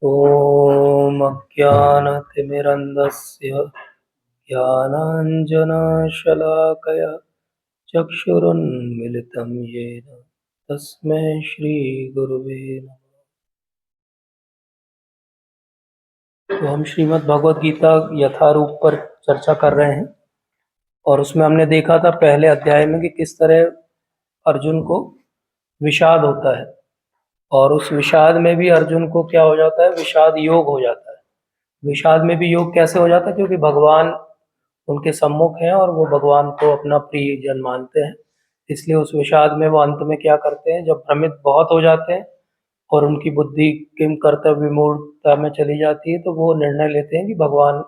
ॐ अज्ञानतिमिरन्धस्य ज्ञानाञ्जनशलाकया चक्षुरुन्मिलितं येन तस्मै श्रीगुरुवे नमः। तो हम श्रीमद् भगवद गीता यथारूप पर चर्चा कर रहे हैं और उसमें हमने देखा था पहले अध्याय में कि किस तरह अर्जुन को विषाद होता है और उस विषाद में भी अर्जुन को क्या हो जाता है, विषाद योग हो जाता है। विषाद में भी योग कैसे हो जाता है, क्योंकि भगवान उनके सम्मुख हैं और वो भगवान को अपना प्रिय जन मानते हैं। इसलिए उस विषाद में वो अंत में क्या करते हैं, जब भ्रमित बहुत हो जाते हैं और उनकी बुद्धि किम कर्तव्य विमूढ़ता में चली जाती है, तो वो निर्णय लेते हैं कि भगवान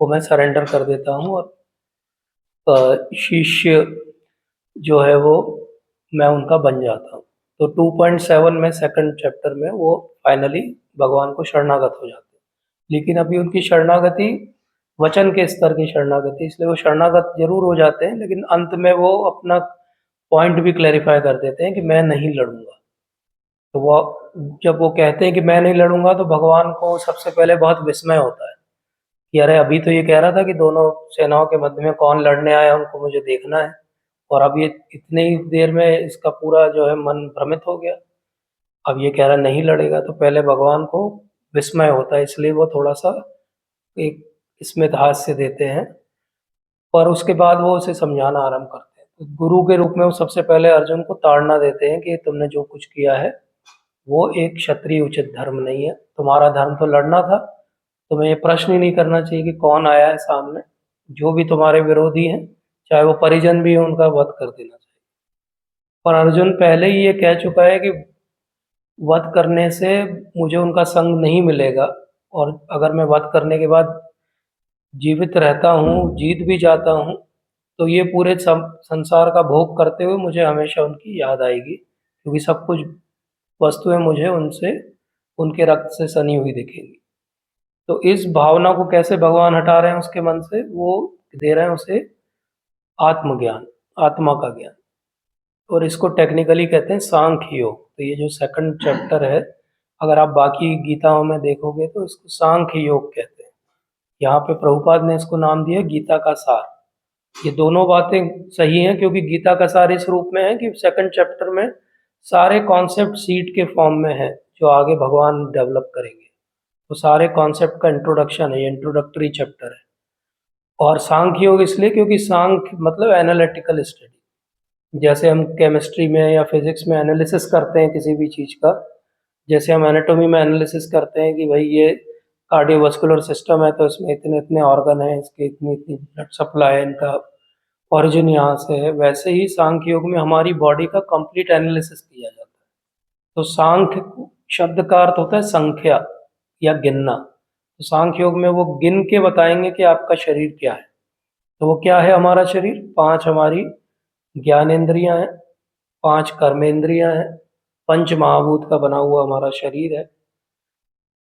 को मैं सरेंडर कर देता हूँ और शिष्य जो है वो मैं उनका बन जाता हूँ। तो 2.7 में सेकंड चैप्टर में वो फाइनली भगवान को शरणागत हो जाते हैं। लेकिन अभी उनकी शरणागति वचन के स्तर की शरणागति, इसलिए वो शरणागत जरूर हो जाते हैं, लेकिन अंत में वो अपना पॉइंट भी क्लैरिफाई कर देते हैं कि मैं नहीं लड़ूंगा। तो वो जब वो कहते हैं कि मैं नहीं लड़ूंगा, तो भगवान को सबसे पहले बहुत विस्मय होता है कि अरे अभी तो ये कह रहा था कि दोनों सेनाओं के मध्य में कौन लड़ने आया उनको मुझे देखना है, और अब ये इतनी ही देर में इसका पूरा जो है मन भ्रमित हो गया। अब ये कह रहा नहीं लड़ेगा, तो पहले भगवान को विस्मय होता है, इसलिए वो थोड़ा सा एक स्मित हास्य देते हैं, पर उसके बाद वो उसे समझाना आरंभ करते हैं। तो गुरु के रूप में वो सबसे पहले अर्जुन को ताड़ना देते हैं कि तुमने जो कुछ किया है वो एक क्षत्रिय उचित धर्म नहीं है। तुम्हारा धर्म तो लड़ना था, तुम्हें ये प्रश्न ही नहीं करना चाहिए कि कौन आया है सामने। जो भी तुम्हारे विरोधी हैं, चाहे वो परिजन भी हो, उनका वध कर देना चाहिए। पर अर्जुन पहले ही ये कह चुका है कि वध करने से मुझे उनका संग नहीं मिलेगा, और अगर मैं वध करने के बाद जीवित रहता हूँ, जीत भी जाता हूँ, तो ये पूरे संसार का भोग करते हुए मुझे हमेशा उनकी याद आएगी, क्योंकि सब कुछ वस्तुएं मुझे उनसे, उनके रक्त से सनी हुई दिखेंगी। तो इस भावना को कैसे भगवान हटा रहे हैं उसके मन से, वो दे रहे हैं उसे आत्मज्ञान, आत्मा का ज्ञान। और इसको टेक्निकली कहते हैं सांख्य योग। तो ये जो सेकंड चैप्टर है, अगर आप बाकी गीताओं में देखोगे तो इसको सांख्य योग कहते हैं। यहाँ पे प्रभुपाद ने इसको नाम दिया गीता का सार। ये दोनों बातें सही हैं, क्योंकि गीता का सार इस रूप में है कि सेकंड चैप्टर में सारे कॉन्सेप्ट सीड के फॉर्म में है जो आगे भगवान डेवलप करेंगे। तो सारे कॉन्सेप्ट का इंट्रोडक्शन है, ये इंट्रोडक्टरी चैप्टर है। और सांख्य योग इसलिए क्योंकि सांख्य मतलब एनालिटिकल स्टडी। जैसे हम केमिस्ट्री में या फिजिक्स में एनालिसिस करते हैं किसी भी चीज़ का, जैसे हम एनाटॉमी में एनालिसिस करते हैं कि भाई ये कार्डियोवास्कुलर सिस्टम है तो इसमें इतने इतने ऑर्गन हैं, इसके इतनी इतनी ब्लड सप्लाई है, इनका ओरिजिन यहाँ से है, वैसे ही सांख्य योग में हमारी बॉडी का कंप्लीट एनालिसिस किया जाता है। तो सांख्य शब्द का अर्थ होता है संख्या या गिनना। तो सांख्य योग में वो गिन के बताएंगे कि आपका शरीर क्या है। तो वो क्या है हमारा शरीर, 5 हमारी ज्ञानेंद्रियां हैं, 5 कर्मेंद्रियां हैं, पंच महाभूत का बना हुआ हमारा शरीर है।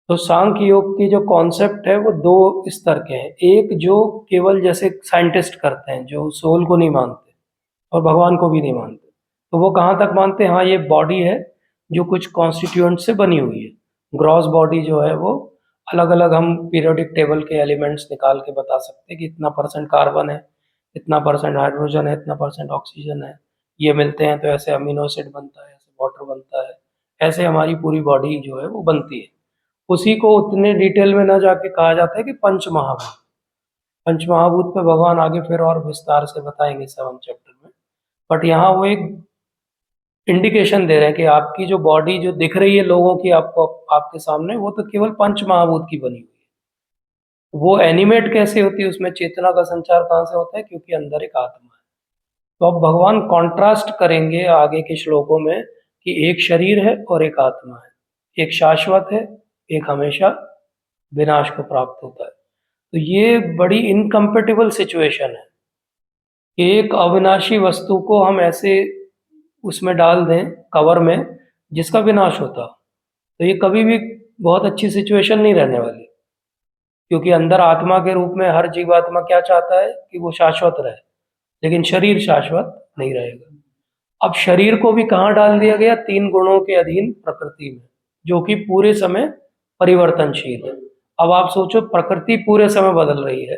तो सांख्य योग की जो कॉन्सेप्ट है वो 2 स्तर के हैं। एक जो केवल जैसे साइंटिस्ट करते हैं, जो सोल को नहीं मानते और भगवान को भी नहीं मानते, तो वो कहाँ तक मानते हैं, हाँ ये बॉडी है जो कुछ कॉन्स्टिट्यूएंट से बनी हुई है। ग्रॉस बॉडी जो है वो अलग अलग हम पीरियोडिक टेबल के एलिमेंट्स निकाल के बता सकते हैं कि इतना परसेंट कार्बन है, इतना परसेंट हाइड्रोजन है, इतना परसेंट ऑक्सीजन है, ये मिलते हैं तो ऐसे अमीनो एसिड बनता है, ऐसे वाटर बनता है, ऐसे हमारी पूरी बॉडी जो है वो बनती है। उसी को उतने डिटेल में ना जाके कहा जाता है कि पंच महाभूत। पंच महाभूत पे भगवान आगे फिर और विस्तार से बताएंगे 7 चैप्टर में। बट यहाँ वो एक इंडिकेशन दे रहे हैं कि आपकी जो बॉडी जो दिख रही है लोगों की आपको आपके सामने, वो तो केवल पंच महाभूत की बनी हुई है। वो एनिमेट कैसे होती है, उसमें चेतना का संचार कहाँ से होता है, क्योंकि अंदर एक आत्मा है। तो अब भगवान कंट्रास्ट करेंगे आगे के श्लोकों में कि एक शरीर है और एक आत्मा है, एक शाश्वत है, एक हमेशा विनाश को प्राप्त होता है। तो ये बड़ी इनकम्पेटिबल सिचुएशन है कि एक अविनाशी वस्तु को हम ऐसे उसमें डाल दें कवर में जिसका विनाश होता, तो ये कभी भी बहुत अच्छी सिचुएशन नहीं रहने वाली। क्योंकि अंदर आत्मा के रूप में हर जीवात्मा क्या चाहता है कि वो शाश्वत रहे, लेकिन शरीर शाश्वत नहीं रहेगा। अब शरीर को भी कहाँ डाल दिया गया, 3 गुणों के अधीन प्रकृति में, जो कि पूरे समय परिवर्तनशील है। अब आप सोचो, प्रकृति पूरे समय बदल रही है,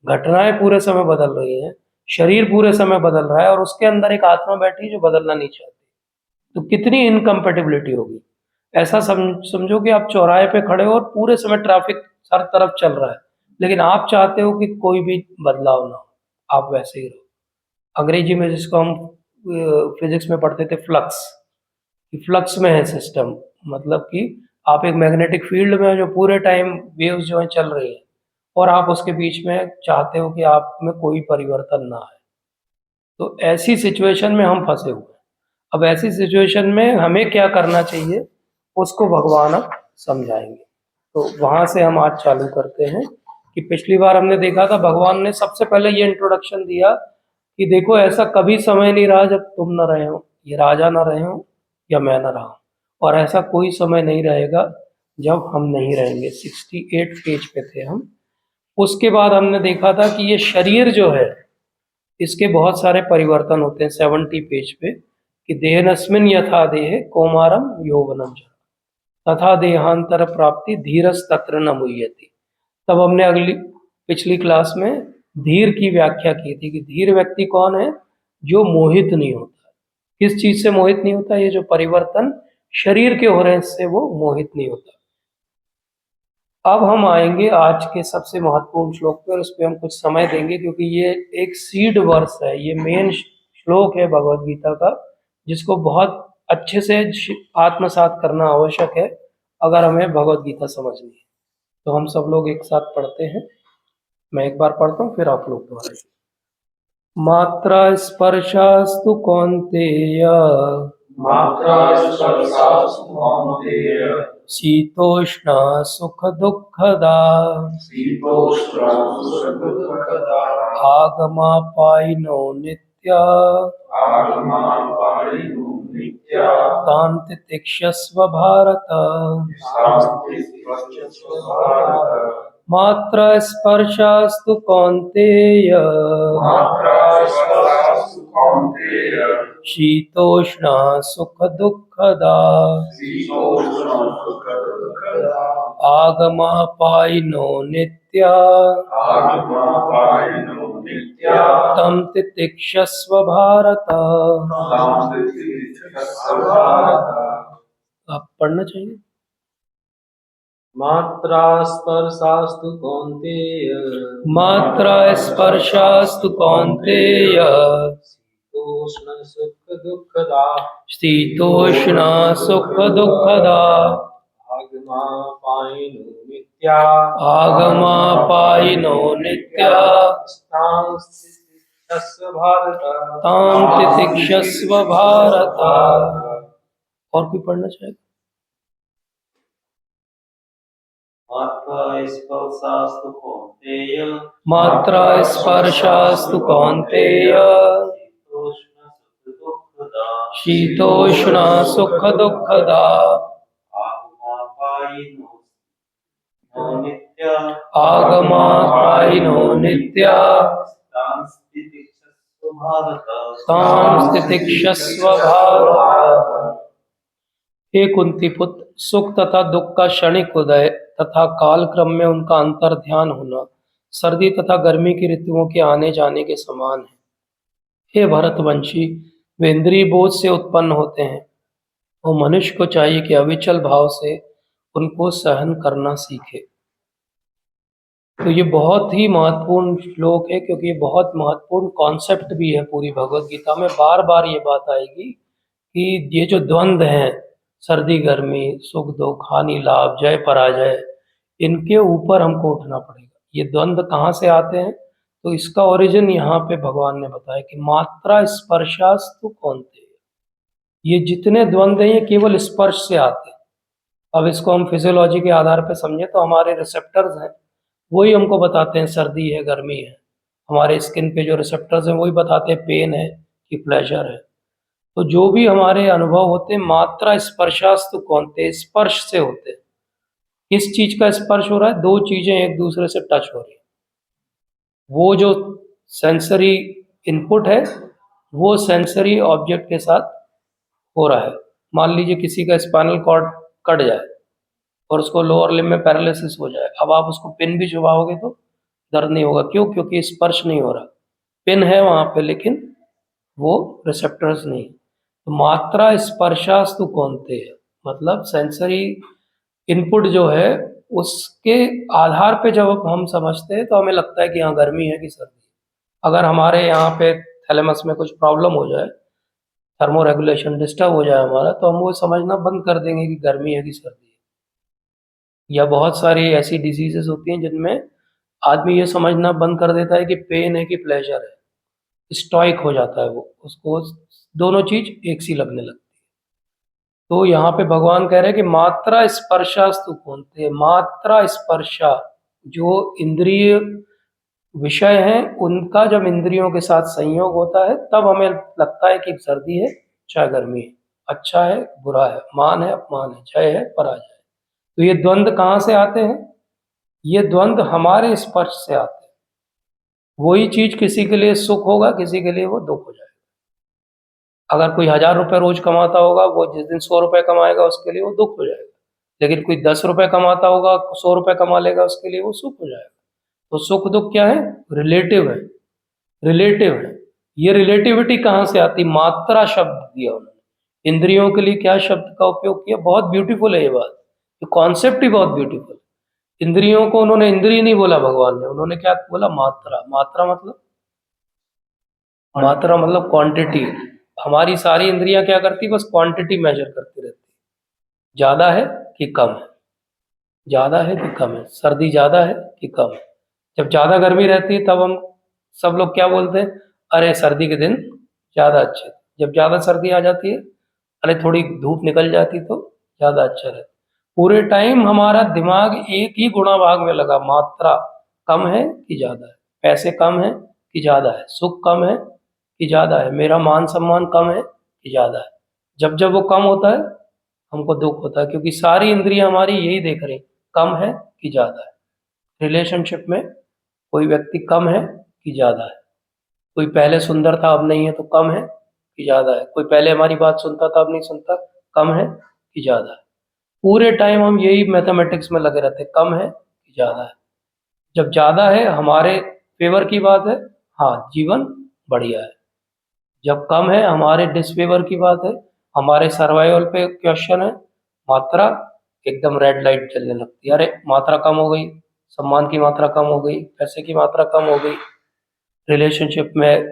घटनाएं पूरे समय बदल रही हैं, शरीर पूरे समय बदल रहा है और उसके अंदर एक आत्मा बैठी है जो बदलना नहीं चाहती, तो कितनी इनकम्पेटिबिलिटी होगी। ऐसा समझो कि आप चौराहे पे खड़े हो और पूरे समय ट्रैफिक हर तरफ चल रहा है, लेकिन आप चाहते हो कि कोई भी बदलाव ना हो, आप वैसे ही रहो। अंग्रेजी में जिसको हम फिजिक्स में पढ़ते थे फ्लक्स, कि फ्लक्स में है सिस्टम, मतलब कि आप एक मैग्नेटिक फील्ड में हो जो पूरे टाइम वेव्स जो है चल रही है और आप उसके बीच में चाहते हो कि आप में कोई परिवर्तन ना आए। तो ऐसी सिचुएशन में हम फंसे हुए हैं। अब ऐसी सिचुएशन में हमें क्या करना चाहिए, उसको भगवान अब समझाएंगे। तो वहां से हम आज चालू करते हैं कि पिछली बार हमने देखा था भगवान ने सबसे पहले ये इंट्रोडक्शन दिया कि देखो, ऐसा कभी समय नहीं रहा जब तुम न रहे हो, ये राजा न रहे हो या मैं न रहा हूं, और ऐसा कोई समय नहीं रहेगा जब हम नहीं रहेंगे। 68 पेज पे थे हम। उसके बाद हमने देखा था कि ये शरीर जो है, इसके बहुत सारे परिवर्तन होते हैं 70 पेज पे, कि देहनस्मिन यथा देह कौमारम यौवनम च तथा देहांतर प्राप्ति धीरस तत्र न मुह्यति। तब हमने पिछली क्लास में धीर की व्याख्या की थी कि धीर व्यक्ति कौन है, जो मोहित नहीं होता। किस चीज से मोहित नहीं होता? ये जो परिवर्तन शरीर के हो रहे हैं इससे वो मोहित नहीं होता। अब हम आएंगे आज के सबसे महत्वपूर्ण श्लोक पर, उस पर हम कुछ समय देंगे क्योंकि ये एक सीड वर्स है, ये मेन श्लोक है भगवत गीता का, जिसको बहुत अच्छे से आत्मसात करना आवश्यक है अगर हमें भगवत गीता समझनी है। तो हम सब लोग एक साथ पढ़ते हैं। मैं एक बार पढ़ता हूँ, फिर आप लोग दोहराइए। मात्रा स्पर्शास्तु कौन्तेय, मात्रा स्पर्शास्तु कौन्तेय, शीतोष्ण सुख दुःखदा, शीतोष्ण सुखदुःखदा, आगमापायिनो नित्या, आगमापायिनो नित्या, तां तितिक्षस्व भारत। सांस्थितिक्षस्व भारत। मात्रा स्पर्शास्तु कौन्तेय, मात्रा स्पर्शास्तु कौन्तेय, शीतोष्ण सुख दुःखदा, शीतोष्ण सुखदुःखदा, आगमापायिनो नित्या, आगमापायिनो नित्या, तं तितिक्षस्व भारत। सांस्थितिक्षस्व भारत। आप पढ़ना चाहिए। मात्रा स्पर्शास्तु कौन्तेय, मात्रा स्पर्शास्तु कौन्तेय, शीतोष्ण सुख दुःखदा, शीतोष्ण सुख दुःखदा, आगमापायिनो नित्या, आगमापायिनो नित्या, सांस्थितिक्षस्व भारत। तां तितिक्षस्व भारत। और कोई पढ़ना चाहेगा? मात्रा स्पर्शास्तु कौन्तेय, मात्रा स्पर्शास्तु कौन्तेय, शीतोष्ण सुख दुःखदा, शीतोष्ण सुख दुःखदा, आगमापायिनो नित्या, आगमापायिनो नित्या, सांस्थितिक्षस्व भारत। तां तितिक्षस्व भारत। हे कुंती पुत्र, सुख तथा दुख का क्षणिक उदय तथा काल क्रम में उनका अंतर ध्यान होना सर्दी तथा गर्मी की ऋतुओं के आने जाने के समान है। हे भरतवंशी, वे इंद्रिय बोझ से उत्पन्न होते हैं और मनुष्य को चाहिए कि अविचल भाव से उनको सहन करना सीखे। तो ये बहुत ही महत्वपूर्ण श्लोक है क्योंकि ये बहुत महत्वपूर्ण कॉन्सेप्ट भी है पूरी भगवत गीता में। बार बार ये बात आएगी कि ये जो द्वंद्व हैं, सर्दी गर्मी, सुख दुख, हानि लाभ, जय पराजय, इनके ऊपर हमको उठना पड़ेगा। ये द्वंद्व कहाँ से आते हैं? तो इसका ओरिजिन यहाँ पे भगवान ने बताया कि मात्रा स्पर्शास्तु कौन्तेय, ये जितने द्वंद्व हैं ये केवल स्पर्श से आते हैं। अब इसको हम फिजियोलॉजी के आधार पर समझे तो हमारे रिसेप्टर्स हैं, वही हमको बताते हैं सर्दी है गर्मी है। हमारे स्किन पे जो रिसेप्टर्स हैं वही बताते हैं पेन है कि प्लेजर है। तो जो भी हमारे अनुभव होते हैं मात्रा स्पर्शास्तु कौन्तेय, स्पर्श से होते हैं। किस चीज का स्पर्श हो रहा है? दो चीजें एक दूसरे से टच हो रही है। वो जो सेंसरी इनपुट है वो सेंसरी ऑब्जेक्ट के साथ हो रहा है। मान लीजिए किसी का स्पाइनल कॉर्ड कट जाए और उसको लोअर लिम्ब में पैरालिसिस हो जाए, अब आप उसको पिन भी चुभाओगे तो दर्द नहीं होगा। क्यों? क्योंकि स्पर्श नहीं हो रहा, पिन है वहां पे लेकिन वो रिसेप्टर्स नहीं। तो मात्रा स्पर्शास्तु कौनते है, मतलब सेंसरी इनपुट जो है उसके आधार पे जब हम समझते हैं तो हमें लगता है कि हाँ गर्मी है कि सर्दी है। अगर हमारे यहाँ पे थैलेमस में कुछ प्रॉब्लम हो जाए, थर्मो रेगुलेशन डिस्टर्ब हो जाए हमारा, तो हम वो समझना बंद कर देंगे कि गर्मी है कि सर्दी है। या बहुत सारी ऐसी डिजीजेस होती हैं जिनमें आदमी ये समझना बंद कर देता है कि पेन है कि प्लेजर है, स्टॉइक हो जाता है वो, उसको दोनों चीज एक सी लगने लगती है। तो यहाँ पे भगवान कह रहे हैं कि मात्रा स्पर्शास्तु कौनते, मात्रा स्पर्शा जो इंद्रिय विषय हैं उनका जब इंद्रियों के साथ संयोग होता है तब हमें लगता है कि सर्दी है चाहे गर्मी है, अच्छा है बुरा है, मान है अपमान है, जय है पराजय है। तो ये द्वंद्व कहाँ से आते हैं? ये द्वंद्व हमारे स्पर्श से आते हैं। वही चीज किसी के लिए सुख होगा, किसी के लिए वो दुख हो जाएगा। अगर कोई 1000 रुपये रोज कमाता होगा, वो जिस दिन 100 रुपये कमाएगा उसके लिए वो दुख हो जाएगा। लेकिन कोई 10 रुपये कमाता होगा, 100 रुपये कमा लेगा, उसके लिए वो सुख हो जाएगा। तो सुख दुख क्या है? रिलेटिव है, रिलेटिव है। ये रिलेटिविटी कहाँ से आती? मात्रा शब्द दिया उन्होंने, इंद्रियों के लिए क्या शब्द का उपयोग किया, बहुत ब्यूटीफुल है ये बात, ये कॉन्सेप्ट ही बहुत ब्यूटीफुल। इंद्रियों को उन्होंने इंद्रिय नहीं बोला भगवान ने, उन्होंने क्या बोला? मात्रा। मात्रा मतलब क्वांटिटी। हमारी सारी इंद्रियां क्या करती? बस क्वांटिटी मेजर करती रहती, ज्यादा है कि कम है, ज्यादा है कि कम है, सर्दी ज्यादा है कि कम है। जब ज्यादा गर्मी रहती है तब हम सब लोग क्या बोलते हैं? अरे सर्दी के दिन ज्यादा अच्छे। जब ज्यादा सर्दी आ जाती है, अरे थोड़ी धूप निकल जाती तो ज्यादा अच्छा रहता। पूरे टाइम हमारा दिमाग एक ही गुणा भाग में लगा, मात्रा कम है कि ज्यादा है, पैसे कम है कि ज्यादा है, सुख कम है कि ज्यादा है, मेरा मान सम्मान कम है कि ज्यादा है। जब जब वो कम होता है हमको दुख होता है, क्योंकि सारी इंद्रियां हमारी यही देख रही, कम है कि ज्यादा है। रिलेशनशिप में कोई व्यक्ति कम है कि ज्यादा है, कोई पहले सुंदर था अब नहीं है तो कम है कि ज्यादा है, कोई पहले हमारी बात सुनता था अब नहीं सुनता, कम है कि ज्यादा है। पूरे टाइम हम यही मैथमेटिक्स में लगे रहते, कम है कि ज्यादा है। जब ज्यादा है हमारे फेवर की बात है, हाँ जीवन बढ़िया है। जब कम है हमारे डिसफेवर की बात है, हमारे सर्वाइवल पे क्वेश्चन है, मात्रा एकदम रेड लाइट चलने लगती है, अरे मात्रा कम हो गई, सम्मान की मात्रा कम हो गई, पैसे की मात्रा कम हो गई, रिलेशनशिप में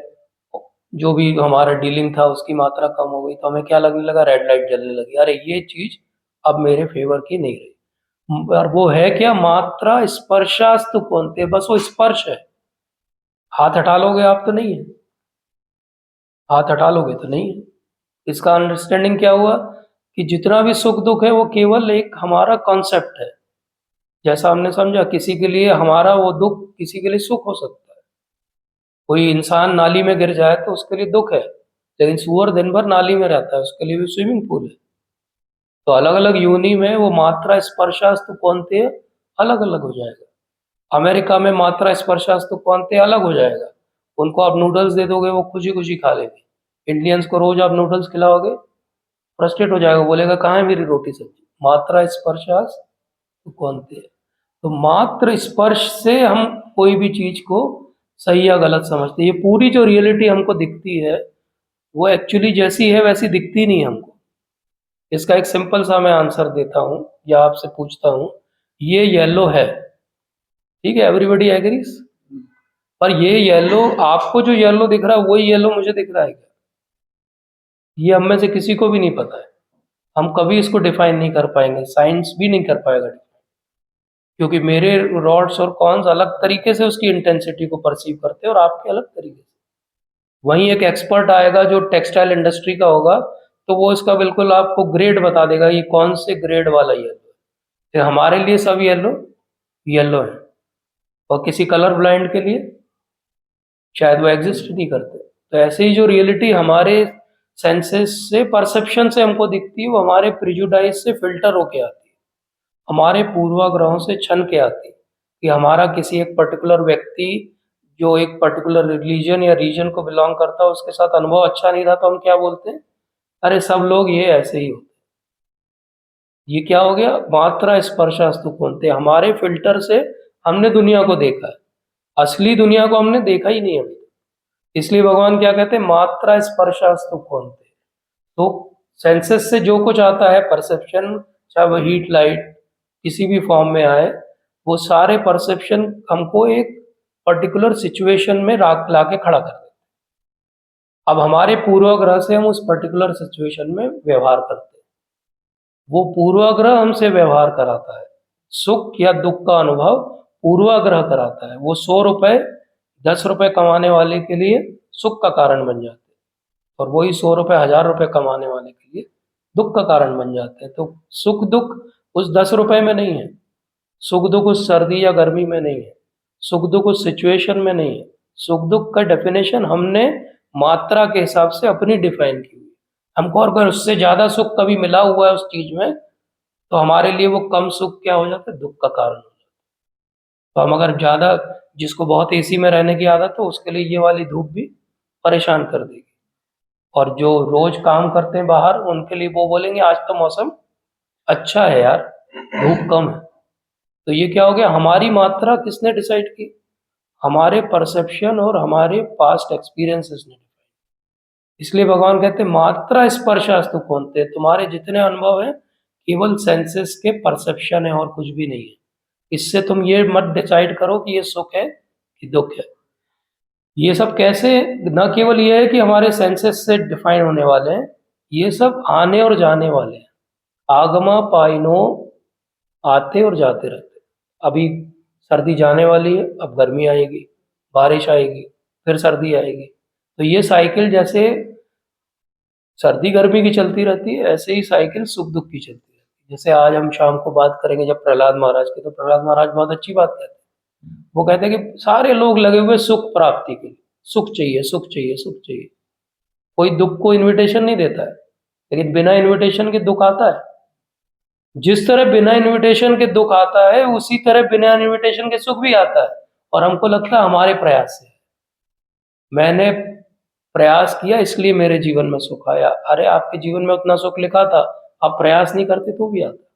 जो भी हमारा डीलिंग था उसकी मात्रा कम हो गई, तो हमें क्या लगने लगा? रेड लाइट जलने लगी, अरे ये चीज अब मेरे फेवर की नहीं रही। और वो है क्या? मात्रा स्पर्शास्तु कौनते, बस वो स्पर्श है। हाथ हटा लोगे आप तो नहीं है, हाथ हटा लोगे तो नहीं है। इसका अंडरस्टैंडिंग क्या हुआ कि जितना भी सुख दुख है वो केवल एक हमारा कॉन्सेप्ट है। जैसा हमने समझा, किसी के लिए हमारा वो दुख किसी के लिए सुख हो सकता है। कोई इंसान नाली में गिर जाए तो उसके लिए दुख है, लेकिन सूअर दिन भर नाली में रहता है, उसके लिए भी स्विमिंग पूल है। तो अलग अलग योनि में वो मात्रा स्पर्शास्तु कौनते अलग अलग हो जाएगा। अमेरिका में मात्रा स्पर्शास्तु कौनते अलग हो जाएगा, उनको आप नूडल्स दे दोगे वो खुशी खुशी खा लेंगे। इंडियंस को रोज आप नूडल्स खिलाओगे, फ्रस्ट्रेट हो जाएगा, बोलेगा कहाँ है मेरी रोटी सब्जी। मात्रा स्पर्शास तो कौनते है। तो मात्र स्पर्श से हम कोई भी चीज को सही या गलत समझते हैं। ये पूरी जो रियलिटी हमको दिखती है वो एक्चुअली जैसी है वैसी दिखती नहीं हमको। इसका एक सिंपल सा मैं आंसर देता हूँ या आपसे पूछता हूँ, ये येलो है, ठीक है, एवरीबडी एग्रीज, पर ये येलो आपको जो येलो दिख रहा है वही येलो मुझे दिख रहा है क्या? ये हम में से किसी को भी नहीं पता है, हम कभी इसको डिफाइन नहीं कर पाएंगे, साइंस भी नहीं कर पाएगा, क्योंकि मेरे रॉड्स और कॉन्स अलग तरीके से उसकी इंटेंसिटी को परसीव करते हैं और आपके अलग तरीके से। वहीं एक एक्सपर्ट आएगा जो टेक्सटाइल इंडस्ट्री का होगा तो वो इसका बिल्कुल आपको ग्रेड बता देगा, ये कौन से ग्रेड वाला येलो है। तो हमारे लिए सब येलो येलो है, और किसी कलर ब्लाइंड के लिए शायद वो एग्जिस्ट नहीं करते। तो ऐसे ही जो रियलिटी हमारे सेंसेस से, परसेप्शन से हमको दिखती है, वो हमारे प्रिजुडाइज से फिल्टर होके आती है, हमारे पूर्वाग्रहों से छन के आती है। कि हमारा किसी एक पर्टिकुलर व्यक्ति जो एक पर्टिकुलर रिलीजन या रीजन को बिलोंग करता है उसके साथ अनुभव अच्छा नहीं रहा, तो हम क्या बोलते हैं? अरे सब लोग ये ऐसे ही होते हैं। ये क्या हो गया? मात्रा स्पर्शास्तु कौन्तेय, हमारे फिल्टर से हमने दुनिया को देखा है, असली दुनिया को हमने देखा ही नहीं अभी। इसलिए भगवान क्या कहते हैं? मात्रा स्पर्शास्तु कौन्तेय। तो सेंसेस से जो कुछ आता है, परसेप्शन, चाहे वो हीट लाइट किसी भी फॉर्म में आए, वो सारे परसेप्शन हमको एक पर्टिकुलर सिचुएशन में ला के खड़ा कर देते हैं। अब हमारे पूर्वाग्रह से हम उस पर्टिकुलर सिचुएशन में व्यवहार करते हैं, वो पूर्वाग्रह हमसे व्यवहार कराता है। सुख या दुख का अनुभव पूर्वाग्रह कराता है। वो 100 रुपए 10 रुपए कमाने वाले के लिए सुख का कारण बन जाते हैं, और वही 100 रुपए 1000 रुपए कमाने वाले के लिए दुख का कारण बन जाते हैं। तो सुख दुख उस 10 रुपए में नहीं है, सुख दुख उस सर्दी या गर्मी में नहीं है, सुख दुख उस सिचुएशन में नहीं है। सुख दुख का डेफिनेशन हमने मात्रा के हिसाब से अपनी डिफाइन की हुई है। हमको अगर उससे ज्यादा सुख कभी मिला हुआ है उस चीज में, तो हमारे लिए वो कम सुख क्या हो जाता है? दुख का कारण हो जाता है। तो हम अगर ज्यादा, जिसको बहुत एसी में रहने की आदत हो, उसके लिए ये वाली धूप भी परेशान कर देगी। और जो रोज काम करते हैं बाहर, उनके लिए वो बोलेंगे आज तो मौसम अच्छा है यार, धूप कम है। तो ये क्या हो गया? हमारी मात्रा किसने डिसाइड की? हमारे परसेप्शन और हमारे पास्ट एक्सपीरियंसेस ने। इसलिए भगवान कहते हैं मात्रा स्पर्शास्तु कौन्तेय, तुम्हारे जितने अनुभव हैं केवल सेंसेस के परसेप्शन है और कुछ भी नहीं है। इससे तुम ये मत डिसाइड करो कि ये सुख है कि दुख है। ये सब कैसे? न केवल ये है कि हमारे सेंसेस से डिफाइन होने वाले हैं, ये सब आने और जाने वाले हैं। आगमा पाइनो, आते और जाते रहते। अभी सर्दी जाने वाली है, अब गर्मी आएगी, बारिश आएगी, फिर सर्दी आएगी। तो ये साइकिल जैसे सर्दी गर्मी की चलती रहती है, ऐसे ही साइकिल सुख दुख की चलती रहती है। जैसे आज हम शाम को बात करेंगे जब प्रहलाद महाराज की, तो प्रहलाद महाराज बहुत अच्छी बात कहते हैं। वो कहते हैं कि सारे लोग लगे हुए सुख प्राप्ति के लिए, सुख चाहिए, सुख चाहिए, सुख चाहिए। कोई दुख को इनविटेशन नहीं देता है, लेकिन बिना इनविटेशन के दुख आता है। जिस तरह बिना इनविटेशन के दुख आता है, उसी तरह बिना इनविटेशन के सुख भी आता है। और हमको लगता है हमारे प्रयास से, मैंने प्रयास किया इसलिए मेरे जीवन में सुख आया। अरे आपके जीवन में उतना सुख लिखा था, आप प्रयास नहीं करते तो भी आता।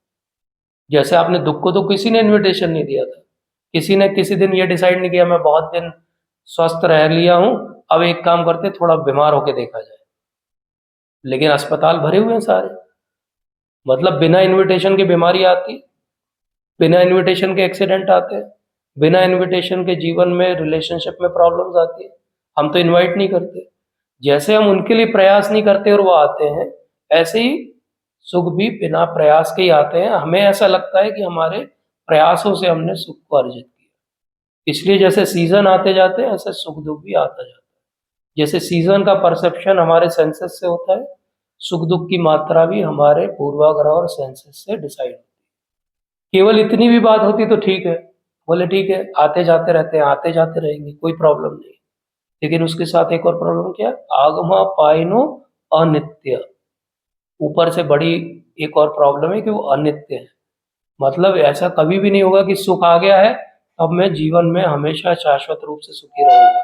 जैसे आपने दुख को तो किसी ने इनविटेशन नहीं दिया था, किसी ने किसी दिन ये डिसाइड नहीं किया मैं बहुत दिन स्वस्थ रह लिया हूं, अब एक काम करते थोड़ा बीमार होके देखा जाए। लेकिन अस्पताल भरे हुए हैं सारे। मतलब बिना इनविटेशन के बीमारी आती, बिना इनविटेशन के एक्सीडेंट आते हैं, बिना इनविटेशन के जीवन में रिलेशनशिप में प्रॉब्लम्स आती है। हम तो इनवाइट नहीं करते। जैसे हम उनके लिए प्रयास नहीं करते और वो आते हैं, ऐसे ही सुख भी बिना प्रयास के ही आते हैं। हमें ऐसा लगता है कि हमारे प्रयासों से हमने सुख को अर्जित किया। इसलिए जैसे सीजन आते जाते हैं, ऐसे सुख दुख भी आता जाता है। जैसे सीजन का परसेप्शन हमारे सेंसेस से होता है, सुख दुख की मात्रा भी हमारे पूर्वाग्रह और सेंसेस से डिसाइड होती है। केवल इतनी भी बात होती तो ठीक है, बोले ठीक है आते जाते रहते हैं, आते जाते रहेंगे, कोई प्रॉब्लम नहीं। लेकिन उसके साथ एक और प्रॉब्लम क्या? आगमा पाइनो अनित्य। ऊपर से बड़ी एक और प्रॉब्लम है कि वो अनित्य है। मतलब ऐसा कभी भी नहीं होगा कि सुख आ गया है अब मैं जीवन में हमेशा शाश्वत रूप से सुखी रहूंगा,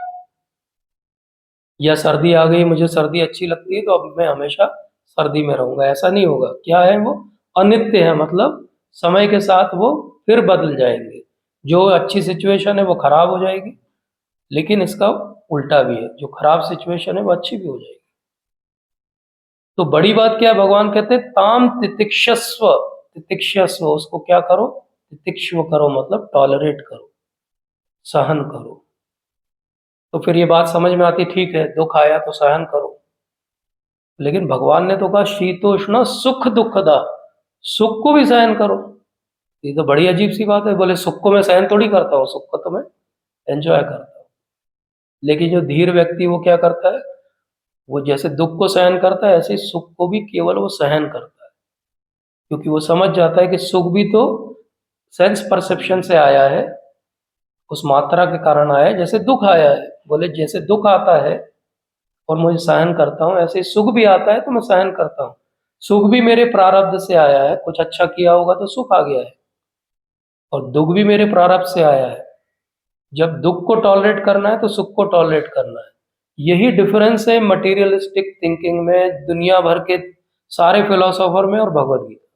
या सर्दी आ गई, मुझे सर्दी अच्छी लगती है तो अब मैं हमेशा सर्दी में रहूंगा। ऐसा नहीं होगा। क्या है वो? अनित्य है। मतलब समय के साथ वो फिर बदल जाएंगे। जो अच्छी सिचुएशन है वो खराब हो जाएगी, लेकिन इसका उल्टा भी है, जो खराब सिचुएशन है वो अच्छी भी हो जाएगी। तो बड़ी बात क्या है? भगवान कहते हैं ताम तितिक्षस्व। तितिक्षस्व, उसको क्या करो? तितिक्षव करो, मतलब टॉलरेट करो, सहन करो। तो फिर ये बात समझ में आती, ठीक है दुख आया तो सहन करो। लेकिन भगवान ने तो कहा शीतोष्ण सुख दुखदा, सुख को भी सहन करो। ये तो बड़ी अजीब सी बात है। बोले सुख को मैं सहन थोड़ी करता हूँ, सुख को तो मैं एंजॉय करता हूँ। लेकिन जो धीर व्यक्ति वो क्या करता है? वो जैसे दुख को सहन करता है, ऐसे ही सुख को भी केवल वो सहन करता है। क्योंकि वो समझ जाता है कि सुख भी तो सेंस परसेप्शन से आया है, उस मात्रा के कारण आया है जैसे दुख आया है। बोले जैसे दुख आता है और मुझे सहन करता हूँ, ऐसे ही सुख भी आता है तो मैं सहन करता हूँ। सुख भी मेरे प्रारब्ध से आया है, कुछ अच्छा किया होगा तो सुख आ गया है, और दुख भी मेरे प्रारब्ध से आया है। जब दुख को टॉलरेट करना है तो सुख को टॉलरेट करना है। यही डिफरेंस है मटेरियलिस्टिक थिंकिंग में, दुनिया भर के सारे फिलोसोफर में और भगवद गीता।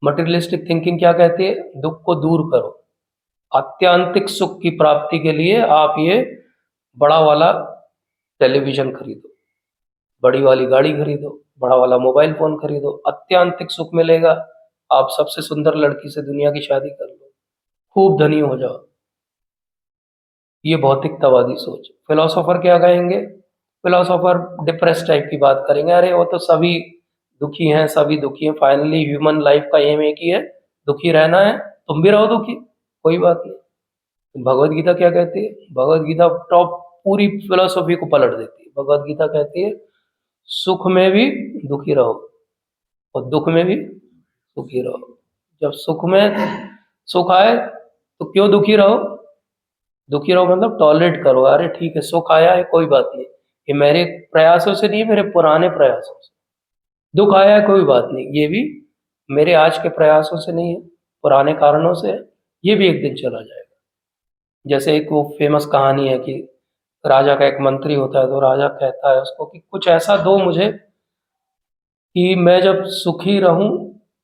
मटेरियलिस्टिक थिंकिंग क्या कहती है? दुख को दूर करो, आत्यांतिक सुख की प्राप्ति के लिए आप ये बड़ा वाला टेलीविजन खरीदो, बड़ी वाली गाड़ी खरीदो, बड़ा वाला मोबाइल फोन खरीदो, आत्यांतिक सुख मिलेगा, आप सबसे सुंदर लड़की से दुनिया की शादी कर लो, खूब धनी हो जाओ। ये भौतिकतावादी सोच। फिलोसोफर क्या कहेंगे? फिलोसोफर डिप्रेस टाइप की बात करेंगे, अरे वो तो सभी दुखी हैं, सभी दुखी हैं, फाइनली ह्यूमन लाइफ का एम एक ही है, दुखी रहना है, तुम भी रहो दुखी, कोई बात नहीं। भगवत गीता क्या कहती है? भगवत गीता टॉप पूरी फिलोसॉफी को पलट देती है। भगवत गीता कहती है सुख में भी दुखी रहो और दुख में भी सुखी रहो। जब सुख आए तो क्यों दुखी रहो? दुखी रहो मतलब टॉलरेट करो, अरे ठीक है सुख आया है कोई बात नहीं, ये मेरे प्रयासों से नहीं है, मेरे पुराने प्रयासों से। दुख आया है कोई बात नहीं, ये भी मेरे आज के प्रयासों से नहीं है, पुराने कारणों से है, ये भी एक दिन चला जाएगा। जैसे एक वो फेमस कहानी है कि राजा का एक मंत्री होता है, तो राजा कहता है उसको कि कुछ ऐसा दो मुझे कि मैं जब सुखी रहूं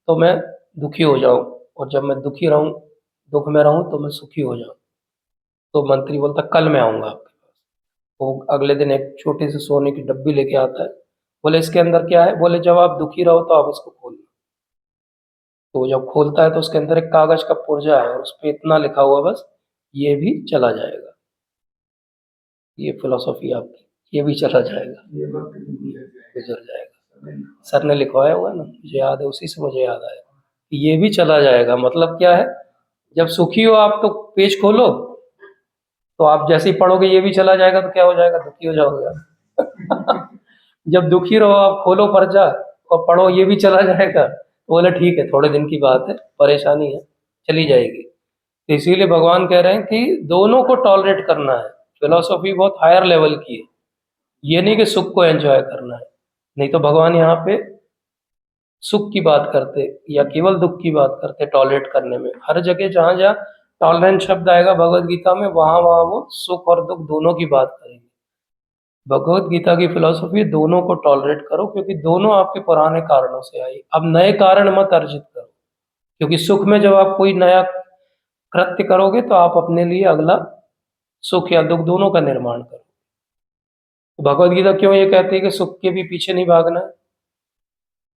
तो मैं दुखी हो जाऊं, और जब मैं दुखी रहूं दुख में रहूं तो मैं सुखी हो जाऊं। तो मंत्री बोलता कल मैं आऊंगा आपके पास। वो अगले दिन एक छोटी सी सोने की डब्बी लेके आता है। बोले इसके अंदर क्या है? बोले जब आप दुखी रहो तो आप इसको खोलना। तो जब खोलता है तो उसके अंदर एक कागज का पुर्जा है और उस पर इतना लिखा हुआ बस, ये भी चला जाएगा। ये फिलोसॉफी आपकी, ये भी चला जाएगा, ये वक्त भी गुजर जाएगा। सर ने लिखवाया हुआ है ना, मुझे याद है, उसी से मुझे याद आया कि ये भी चला जाएगा। मतलब क्या है? जब सुखी हो आप तो पेज खोलो, तो आप जैसे ही पढ़ोगे ये भी चला जाएगा तो क्या हो जाएगा? दुखी हो जाओगे आप। जब दुखी रहो आप खोलो पर्चा और पढ़ो ये भी चला जाएगा, तो बोले ठीक है थोड़े दिन की बात है, परेशानी है, चली जाएगी। तो इसीलिए भगवान कह रहे हैं कि दोनों को टॉलरेट करना है। फिलोसॉफी बहुत हायर लेवल की है, ये नहीं कि सुख को एंजॉय करना है। नहीं तो भगवान यहाँ पे सुख की बात करते या केवल दुख की बात करते टॉलरेट करने में। हर जगह जहाँ जहाँ टॉलरेंस शब्द आएगा भगवत गीता में, वहाँ वहाँ वो सुख और दुख दोनों की बात करेंगे। भगवत गीता की फिलॉसफी दोनों को टॉलरेट करो, क्योंकि दोनों आपके पुराने कारणों से आई। अब नए कारण मत अर्जित करो, क्योंकि सुख में जब आप कोई नया कृत्य करोगे तो आप अपने लिए अगला सुख या दुख दोनों का निर्माण करो। तो भगवत गीता क्यों ये कहती है कि सुख के भी पीछे नहीं भागना है?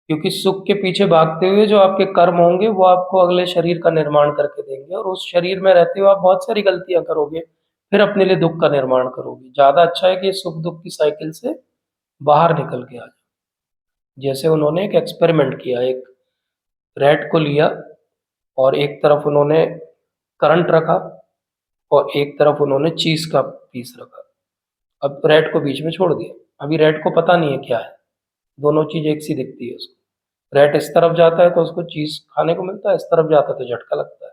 क्योंकि सुख के पीछे भागते हुए जो आपके कर्म होंगे वो आपको अगले शरीर का निर्माण करके देंगे, और उस शरीर में रहते हुए आप बहुत सारी गलतियां करोगे, फिर अपने लिए दुख का निर्माण करोगे। ज्यादा अच्छा है कि सुख दुख की साइकिल से बाहर निकल के आ जाओ। जैसे उन्होंने एक एक्सपेरिमेंट किया, एक रैट को लिया और एक तरफ उन्होंने करंट रखा और एक तरफ उन्होंने चीज का पीस रखा। अब रैट को बीच में छोड़ दिया। अभी रैट को पता नहीं है क्या है, दोनों चीज एक सी दिखती है उसको। रैट इस तरफ जाता है तो उसको चीज खाने को मिलता है, इस तरफ जाता है तो झटका लगता है।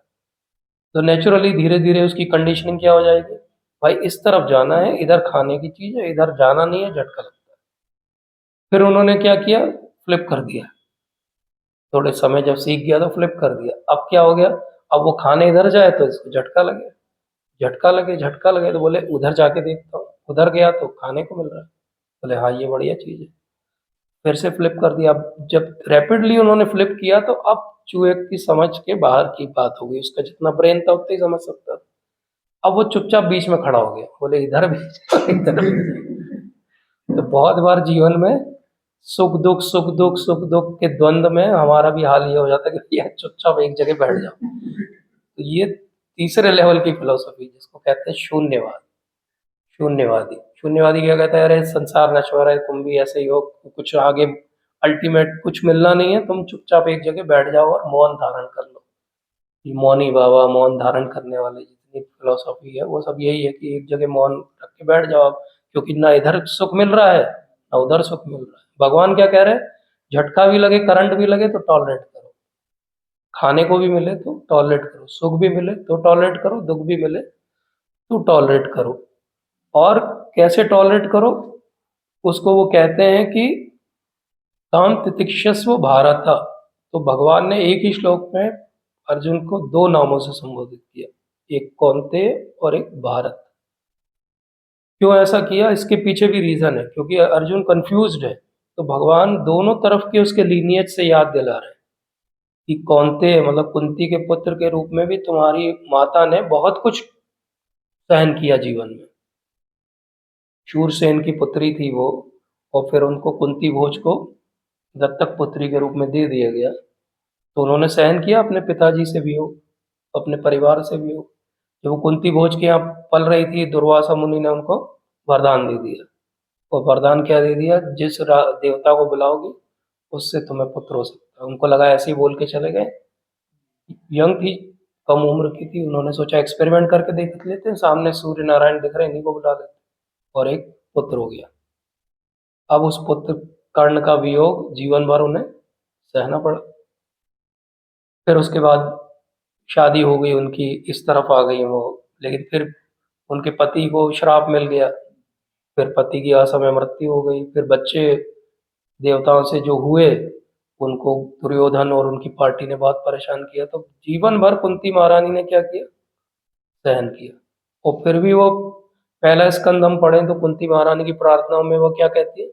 तो नेचुरली धीरे धीरे उसकी कंडीशनिंग क्या हो जाएगी, भाई इस तरफ जाना है, इधर खाने की चीज है, इधर जाना नहीं है, झटका लगता है। फिर उन्होंने क्या किया, फ्लिप कर दिया। थोड़े समय जब सीख गया तो फ्लिप कर दिया। अब क्या हो गया, अब वो खाने इधर जाए तो इसको झटका लगे, झटका लगे तो बोले उधर जाके देखता हूँ। उधर गया तो खाने को मिल रहा है, बोले हाँ ये बढ़िया चीज है। फिर से फ्लिप कर दिया। अब जब रैपिडली उन्होंने फ्लिप किया तो अब चूहे की समझ के बाहर की बात हो गई, उसका जितना ब्रेन था उतना ही समझ सकता था। अब वो चुपचाप बीच में खड़ा हो गया, बोले इधर भी इधर भी। तो बहुत बार जीवन में सुख दुख के द्वंद में हमारा भी हाल ये हो जाता है कि यार चुपचाप एक जगह बैठ जाओ। तो ये तीसरे लेवल की फिलोसफी जिसको कहते हैं शून्यवाद। शून्यवादी क्या कहता है, अरे संसार नश्वर है, तुम भी ऐसे ही हो, कुछ आगे अल्टीमेट कुछ मिलना नहीं है, तुम चुपचाप एक जगह बैठ जाओ और मौन धारण कर लो। ये मौनी बाबा, मौन धारण करने वाले जितनी फिलोसफी है वो सब यही है कि एक जगह मौन रख के बैठ जाओ आप, क्योंकि ना इधर सुख मिल रहा है ना उधर सुख मिल रहा है। भगवान क्या कह रहे हैं, झटका भी लगे करंट भी लगे तो टॉलरेट करो, खाने को भी मिले तो टॉलरेट करो, सुख भी मिले तो टॉलरेट करो, दुख भी मिले तो टॉलरेट करो। और कैसे टॉलरेट करो, उसको वो कहते हैं कि ताम तितिक्षस्व भारत। तो भगवान ने एक ही श्लोक में अर्जुन को दो नामों से संबोधित किया, एक कौन्तेय और एक भारत। क्यों ऐसा किया, इसके पीछे भी रीजन है, क्योंकि अर्जुन कंफ्यूज्ड है, तो भगवान दोनों तरफ के उसके लीनियज से याद दिला रहे हैं कि कौन्तेय मतलब कुंती के पुत्र के रूप में भी तुम्हारी माता ने बहुत कुछ सहन किया जीवन में। शूरसेन की पुत्री थी वो, और फिर उनको कुंती भोज को दत्तक पुत्री के रूप में दे दिया गया। तो उन्होंने सहन किया अपने पिताजी से भी हो, अपने परिवार से भी हो। जब वो कुंती भोज के यहाँ पल रही थी, दुर्वासा मुनि ने उनको वरदान दे दिया। और वरदान क्या दे दिया, जिस देवता को बुलाओगे उससे तुम्हें पुत्र हो सकता है। उनको लगा ऐसे ही बोल के चले गए, यंग थी, कम उम्र की थी, उन्होंने सोचा एक्सपेरिमेंट करके देख लेते हैं, सामने सूर्य नारायण दिख रहे हैं, इन्हीं को बुला देते, और एक पुत्र हो गया। अब उस पुत्र कर्ण का वियोग जीवन भर उन्हें सहना पड़ा। फिर उसके बाद शादी हो गई उनकी, इस तरफ आ गई वो, लेकिन फिर उनके पति को श्राप मिल गया, फिर पति की असमय मृत्यु हो गई। फिर बच्चे देवताओं से जो हुए, उनको दुर्योधन और उनकी पार्टी ने बहुत परेशान किया। तो जीवन भर कुंती महारानी ने क्या किया, सहन किया। और फिर भी वो पहला स्कंद हम पढ़ें तो कुंती महारानी की प्रार्थनाओं में वो क्या कहती है,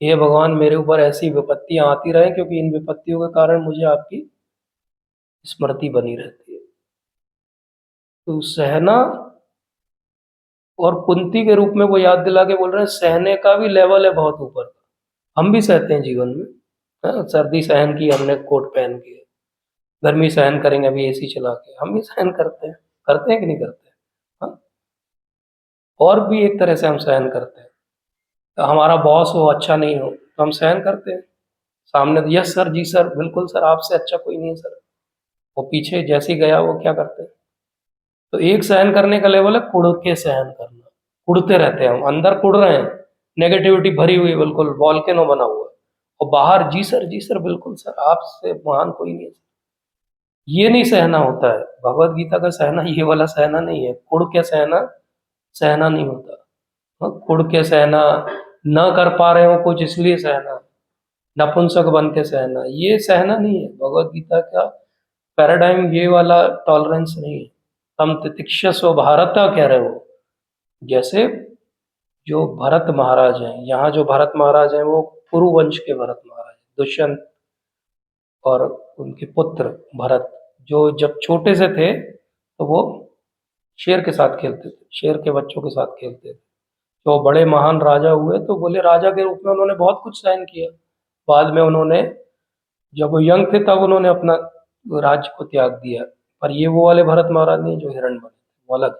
हे भगवान मेरे ऊपर ऐसी विपत्तियां आती रहे, क्योंकि इन विपत्तियों के कारण मुझे आपकी स्मृति बनी रहती है। तो सहना, और कुंती के रूप में वो याद दिला के बोल रहे हैं सहने का भी लेवल है बहुत ऊपर का। हम भी सहते हैं जीवन में, हाँ, सर्दी सहन की हमने कोट पहन के, गर्मी सहन करेंगे अभी एसी चला के, हम भी सहन करते हैं कि नहीं करते, हाँ। और भी एक तरह से हम सहन करते हैं। तो हमारा बॉस हो, अच्छा नहीं हो, तो हम सहन करते हैं। सामने तो यस सर, जी सर, बिल्कुल सर, आपसे अच्छा कोई नहीं है सर, वो पीछे जैसे ही गया वो क्या करते हैं। तो एक सहन करने का लेवल है कुड़ के सहन करना। कुड़ते रहते हैं हम, अंदर कुड़ रहे हैं, नेगेटिविटी भरी हुई, बिल्कुल वॉल्केनो बना हुआ है, और बाहर जी सर बिल्कुल सर, आपसे महान कोई नहीं है। ये नहीं सहना होता है। भगवत गीता का सहना ये वाला सहना नहीं है। कुड़ के सहना सहना नहीं होता। हाँ, कुड़ के सहना, न कर पा रहे हो कुछ इसलिए सहना, नपुंसक बन के सहना, ये सहना नहीं है। भगवत गीता का पैराडाइम ये वाला टॉलरेंस नहीं है। तम तितिक्षस्व भारत कह रहे हो, जैसे जो भरत महाराज हैं, यहाँ जो भरत महाराज हैं वो कुरुवंश के भरत महाराज, दुष्यंत और उनके पुत्र भरत, जो जब छोटे से थे तो वो शेर के साथ खेलते थे, शेर के बच्चों के साथ खेलते थे। तो बड़े महान राजा हुए, तो बोले राजा के रूप में उन्होंने बहुत कुछ सहन किया। बाद में उन्होंने, जब वो यंग थे तब उन्होंने अपना राज्य को त्याग दिया। पर ये वो वाले भरत महाराज नहीं जो हिरण बने, वो अलग।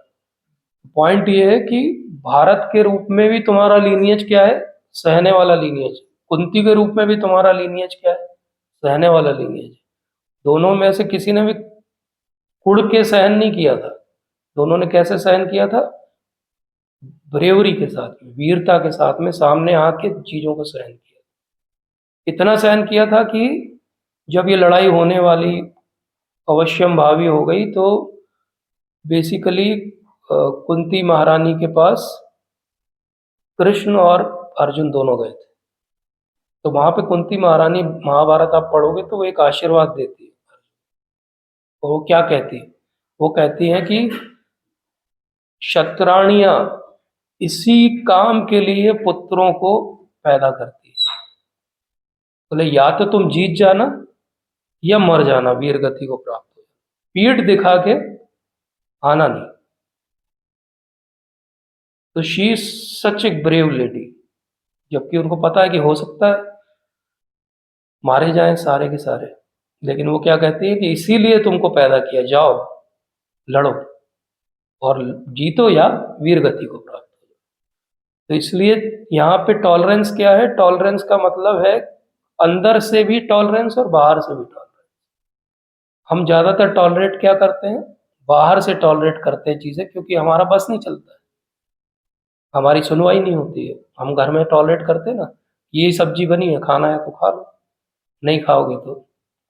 पॉइंट ये है कि भारत के रूप में भी तुम्हारा लीनियज क्या है, सहने वाला लीनियज। कुंती के रूप में भी तुम्हारा लीनियज क्या है, सहने वाला लीनियज। दोनों में से किसी ने भी कुड़ के सहन नहीं किया था। दोनों ने कैसे सहन किया था, ब्रेवरी के साथ में, वीरता के साथ में, सामने आके चीजों को सहन किया। इतना सहन किया था कि जब ये लड़ाई होने वाली अवश्यम भावी हो गई, तो बेसिकली कुंती महारानी के पास कृष्ण और अर्जुन दोनों गए थे। तो वहां पे कुंती महारानी, महाभारत आप पढ़ोगे तो वो एक आशीर्वाद देती है। तो वो क्या कहती है, वो कहती है कि क्षत्राणियां इसी काम के लिए पुत्रों को पैदा करती है। बोले या तो तुम जीत जाना या मर जाना, वीर गति को प्राप्त हो, पीठ दिखा के आना नहीं। तो she is such a brave lady, जबकि उनको पता है कि हो सकता है मारे जाएं सारे के सारे, लेकिन वो क्या कहती है कि इसीलिए तुमको पैदा किया, जाओ लड़ो और जीतो या वीर गति को प्राप्त हो। तो इसलिए यहाँ पे टॉलरेंस क्या है, टॉलरेंस का मतलब है अंदर से भी टॉलरेंस और बाहर से भी टॉलरेंस। हम ज्यादातर टॉलरेट क्या करते हैं, बाहर से टॉलरेट करते हैं चीजें, क्योंकि हमारा बस नहीं चलता है, हमारी सुनवाई नहीं होती है। हम घर में टॉलरेट करते हैं ना, ये सब्जी बनी है, खाना है तो खा लो, नहीं खाओगे तो